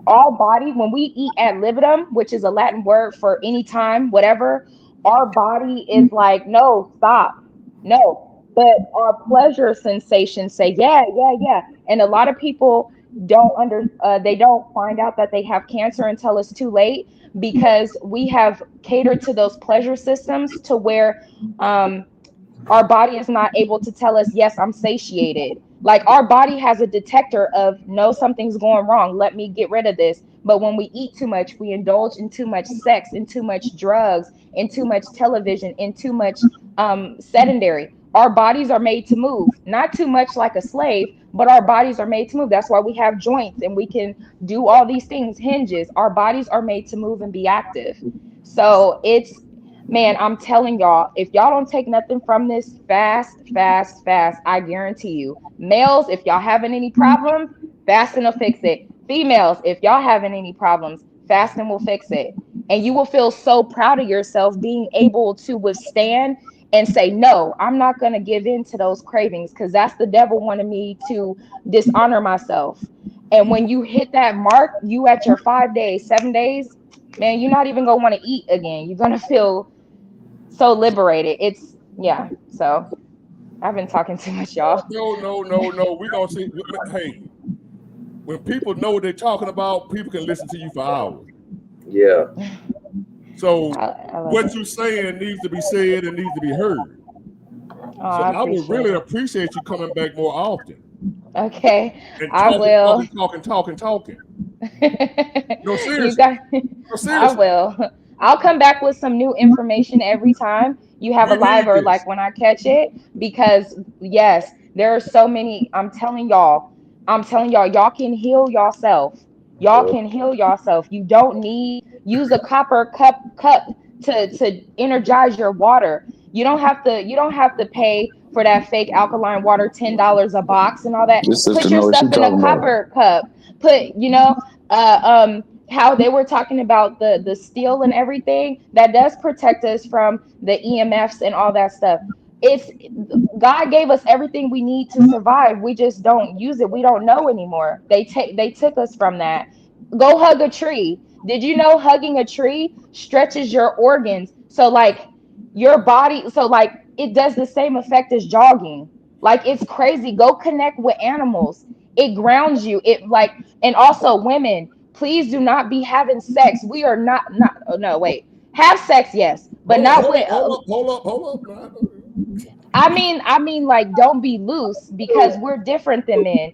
Our body, when we eat ad libitum, which is a Latin word for anytime, whatever, our body is like, no, stop, no. But our pleasure sensations say, yeah, yeah, yeah. And a lot of people they don't find out that they have cancer until it's too late because we have catered to those pleasure systems to where our body is not able to tell us, yes, I'm satiated. Like our body has a detector of, no, something's going wrong. Let me get rid of this. But when we eat too much, we indulge in too much sex, in too much drugs, in too much television, in too much sedentary. Our bodies are made to move, not too much like a slave, but our bodies are made to move. That's why we have joints and we can do all these things, hinges. Our bodies are made to move and be active. So man, I'm telling y'all, if y'all don't take nothing from this, fast, fast, fast, I guarantee you. Males, if y'all having any problems, fasting will fix it. Females, if y'all having any problems, fasting will fix it. And you will feel so proud of yourself being able to withstand and say, no, I'm not going to give in to those cravings because that's the devil wanting me to dishonor myself. And when you hit that mark, you at your 5 days, 7 days, man, you're not even going to want to eat again. You're going to feel so liberated. Yeah. So I've been talking too much, y'all. No. We're going to see. Hey, when people know what they're talking about, people can listen to you for hours. Yeah. So I love what it. you're saying needs to be said and needs to be heard. Oh, So I I would appreciate really it. appreciate you coming back more often Okay, and I will. talking. No, You seriously. guys, No, I seriously. will. I'll come back with some new information every time you have a We live need or this. like when I catch it, because yes, there are so many. Y'all can heal yourself. Y'all can heal yourself. You don't need use a copper cup to energize your water. You don't have to pay for that fake alkaline water $10 a box and all that. This sister Put your know what she stuff in a talking about. copper cup. Uh um how they were talking about the steel and everything that does protect us from the EMFs and all that stuff. It's God gave us everything we need to survive. We just don't use it. We don't know anymore. They took us from that. Go hug a tree. Did you know hugging a tree stretches your organs? So like your body, so like it does the same effect as jogging. Like it's crazy. Go connect with animals. It grounds you. It like and also women, please do not be having sex. We are not oh, no, wait. Have sex, yes, but not with Hold up. I mean like don't be loose because we're different than men.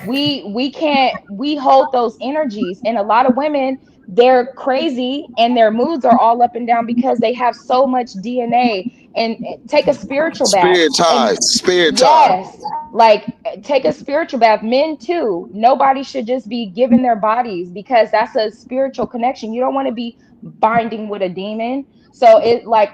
We can't we hold those energies, and a lot of women, they're crazy and their moods are all up and down because they have so much DNA. And take a spiritual bath. Spirit And ties. Spirit ties. yes, like take a spiritual bath. Men too. Nobody should just be giving their bodies because that's a spiritual connection. You don't want to be binding with a demon. So it like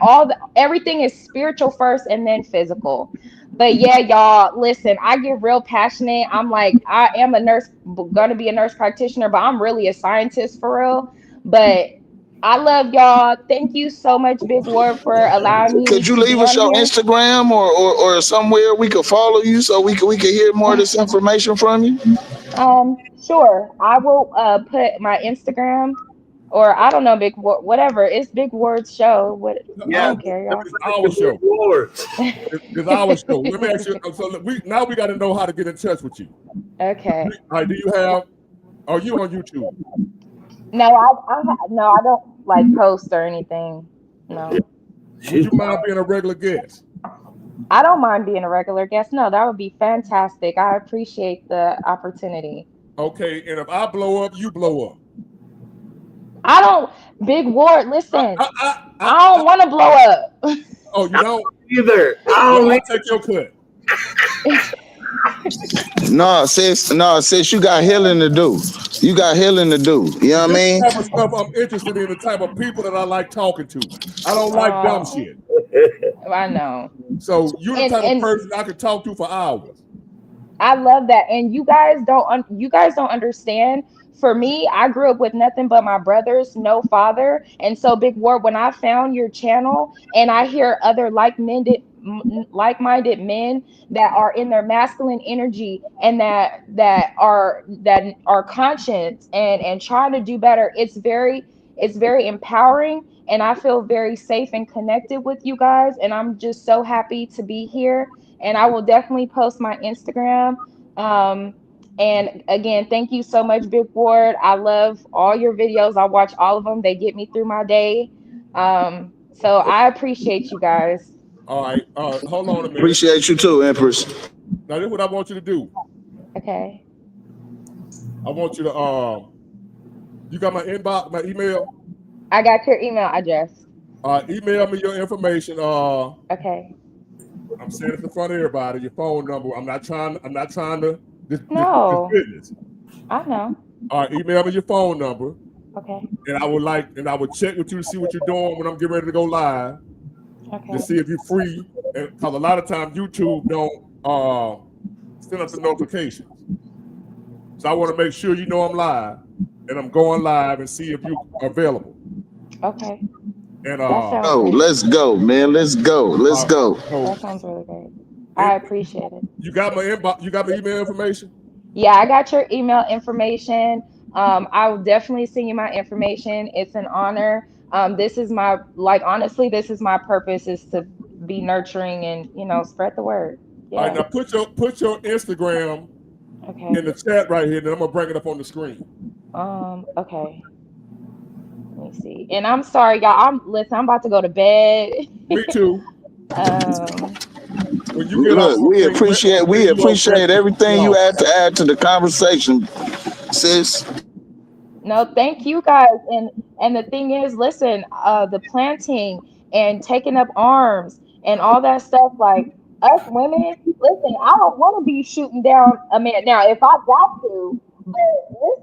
everything is spiritual first and then physical. But yeah, y'all, listen, I get real passionate. I'm like, I am a nurse, gonna be a nurse practitioner, but I'm really a scientist for real. But I love y'all. Thank you so much, Big Ward, for allowing me Could you to leave be us on your here. Instagram or somewhere we could follow you so we could hear more of this information from you? Sure. I will put my Instagram or I don't know, Big Ward, whatever. It's Big Ward's show. What I Yeah, don't care, y'all. It's our show. Lords. It's our show. Let me ask you. So look, we got to know how to get in touch with you. Okay. All right, do you have? Are you on YouTube? No, no, I don't like post or anything. No. Would you mind being a regular guest? I don't mind being a regular guest. No, that would be fantastic. I appreciate the opportunity. Okay, and if I blow up, you blow up. I don't, Big Ward, listen, I, I don't want to blow up. oh, you don't? Either. Well, I'll take your cut. No, sis, you got healing to do. You got healing to do. You know what I This mean? type of stuff I'm interested in, the type of people that I like talking to. I don't like dumb Oh, shit. I know. So you're the type of And person I could talk to for hours. I love that. And you guys don't understand. For me, I grew up with nothing but my brothers, no father. And so Big Ward, when I found your channel and I hear other like-minded men that are in their masculine energy and that are conscious and trying to do better, it's very empowering, and I feel very safe and connected with you guys, and I'm just so happy to be here. And I will definitely post my Instagram. Um, and again, thank you so much, Big Ward. I love all your videos. I watch all of them. They get me through my day. So I appreciate you guys. All right, hold on a minute. Appreciate you too, Empress. Now this is what I want you to do. Okay. I want you to you got my inbox, my email. I got your email address. Email me your information. Okay. I'm saying it in front of everybody. Your phone number. I'm not trying to this No, business. I know. Email me your phone number, Okay. and I would check with you to see what you're doing when I'm getting ready to go live Okay. to see if you're free. Because a lot of times YouTube don't send us the notifications. So I want to make sure you know I'm live, and I'm going live and see if you're available. Okay. And That sounds Oh, great. let's go, man. Let's go. Let's go. That sounds really great. I appreciate it. You got my inbox. You got my email information. Yeah, I got your email information. I will definitely send you my information. It's an honor. This is my honestly, this is my purpose is to be nurturing and spread the word. All right, Yeah. now put your Instagram Okay. in the chat right here, and then I'm gonna bring it up on the screen. Okay. Let me see. And I'm sorry, y'all. I'm about to go to bed. Me too. Um, when you get Look, off, we okay, appreciate everything you had to add to the conversation, sis. No, thank you guys. And the thing is, listen, the planting and taking up arms and all that stuff, like us women, listen, I don't want to be shooting down a man. Now, if I got to, but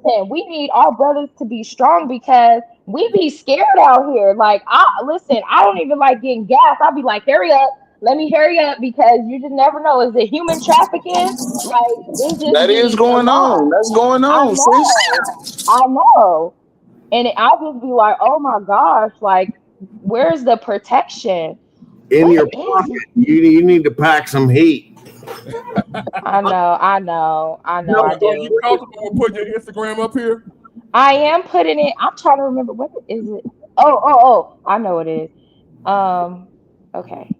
listen, we need our brothers to be strong because we be scared out here. Like, I don't even like getting gas. I'll be like, hurry up. Let me hurry up because you just never know. Is it human trafficking? Like, it just That is be a going lot. on. That's going I on, know. sis. I know. And I'll just be like, oh my gosh, like, where's the protection? In What your is pocket, you need to pack some heat. I know, No, I So do. you comfortable with putting your Instagram up here? I am putting it, I'm trying to remember what is it? I know what it is. Okay.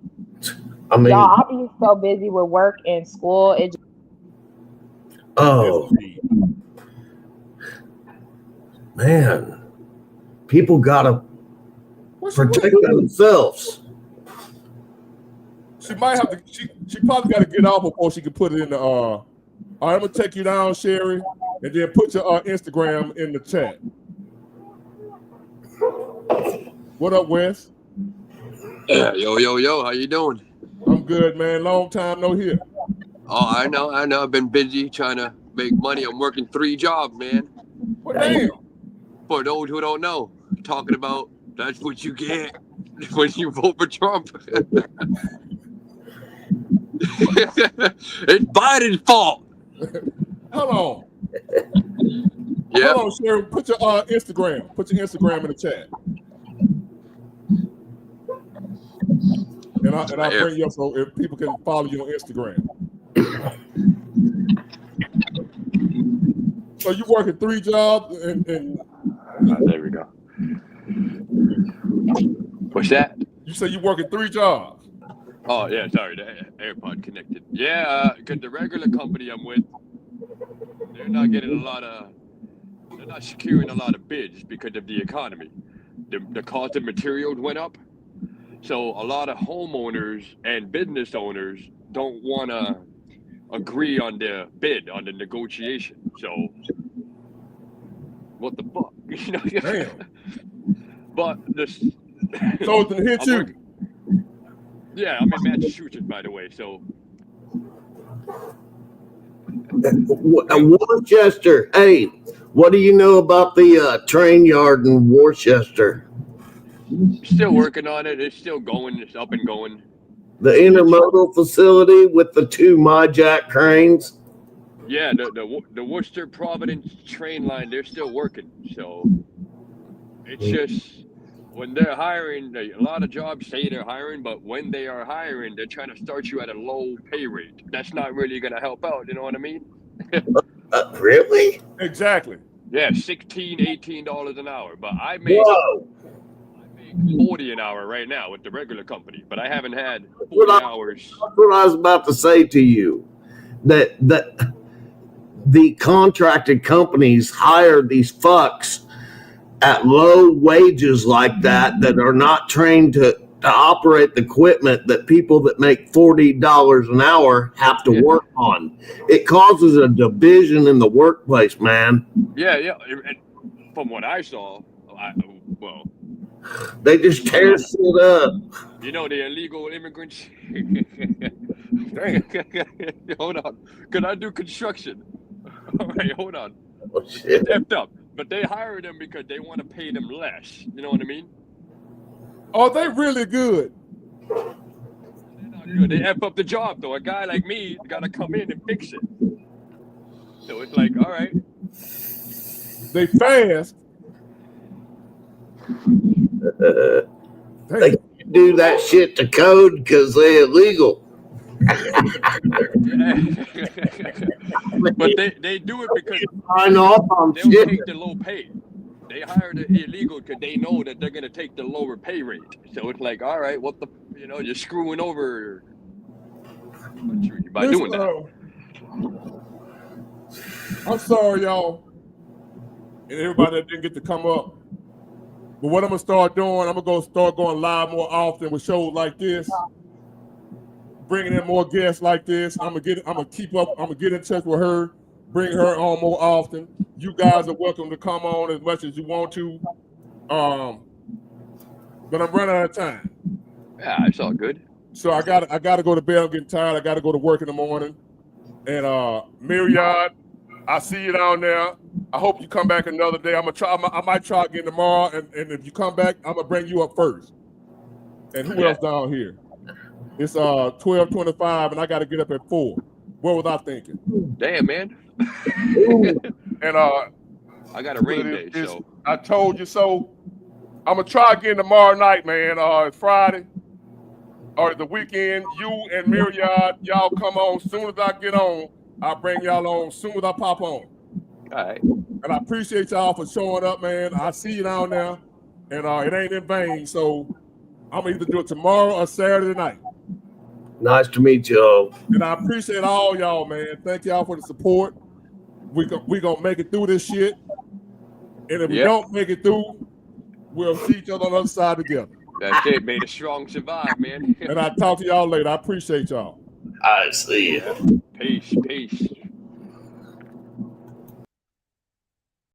I Y'all, mean, I'll be so busy with work and school. It just, Yes, oh indeed. man, people gotta What's she protect doing? themselves. She might have to. She probably got to get out before she can put it in the. All right, I'm gonna take you down, Sherry, and then put your Instagram in the chat. What up, Wes? Yo, how you doing? I'm good, man. Long time no hear. Oh, I know. I've been busy trying to make money. I'm working 3 jobs, man. Well, damn. For those who don't know, talking about that's what you get when you vote for Trump. It's Biden's fault. Hold on. Yeah. Hold on, Sherry. Put your Instagram. Put your Instagram in the chat. And I'll bring you up so if people can follow you on Instagram. So you working 3 jobs and there we go. What's that? you say you working 3 jobs. Oh yeah, sorry, the AirPod connected. Yeah, because the regular company I'm with, they're not securing a lot of bids because of the economy. The cost of materials went up. So a lot of homeowners and business owners don't want to agree on the bid, on the negotiation. So what the fuck? You know? Damn. But this. So it hit you. Yeah, I'm in Massachusetts, by the way. So. Worcester. Hey, what do you know about the train yard in Worcester? Still working on it. It's still going. It's up and going. The intermodal facility with the 2 MyJack cranes. Yeah, the Worcester Providence train line. They're still working. So it's just when they're hiring, a lot of jobs say they're hiring, but when they are hiring, they're trying to start you at a low pay rate. That's not really going to help out. You know what I mean? Really? Exactly. Yeah, $16, $18 an hour. But I make 40 an hour right now with the regular company, but I haven't had 40 hours. That's what I was about to say to you. That the contracted companies hire these fucks at low wages like that are not trained to operate the equipment that people that make $40 an hour have to work on. It causes a division in the workplace, man. Yeah. And from what I saw, they just tear shit up. You know, the illegal immigrants. Hold on. Could I do construction? All right, hold on. Oh, shit. It's effed up. But they hire them because they want to pay them less. You know what I mean? Oh, they really good. They're not good. They F up the job, though. A guy like me got to come in and fix it. So it's like, all right. They fast. They do that shit to code because they're illegal. But they do it because sign off on they'll shit. take the low pay. They hire the illegal because they know that they're going to take the lower pay rate. So it's like, all right, you're screwing over by doing that. I'm sorry, y'all, and everybody that didn't get to come up. But what I'm gonna start doing, I'm gonna start going live more often with shows like this. bringing in more guests like this. I'm gonna keep up. I'm gonna get in touch with her, bring her on more often. You guys are welcome to come on as much as you want to. But I'm running out of time. Yeah, it's all good. So I gotta go to bed. I'm getting tired. I gotta go to work in the morning. And Myriad, I see you down there. I hope you come back another day. I'm gonna try. I might try again tomorrow. And if you come back, I'm gonna bring you up first. And who else down here? It's 12:25, and I got to get up at 4. What was I thinking? Damn, man. And I got a rain day, so I told you so. I'm gonna try again tomorrow night, man. It's Friday or the weekend. You and Myriad, y'all come on. Soon as I get on, I'll bring y'all on. Soon as I pop on. all right. And I appreciate y'all for showing up, man. I see you down there, and it ain't in vain. So I'm gonna either do it tomorrow or Saturday night. Nice to meet you all. And I appreciate all y'all, man. Thank y'all for the support. We gonna make it through this shit. And if we don't make it through, we'll see each other on the other side together. That's it. May the strong survive, man. And I'll talk to y'all later. I appreciate y'all. I see you. Peace, peace.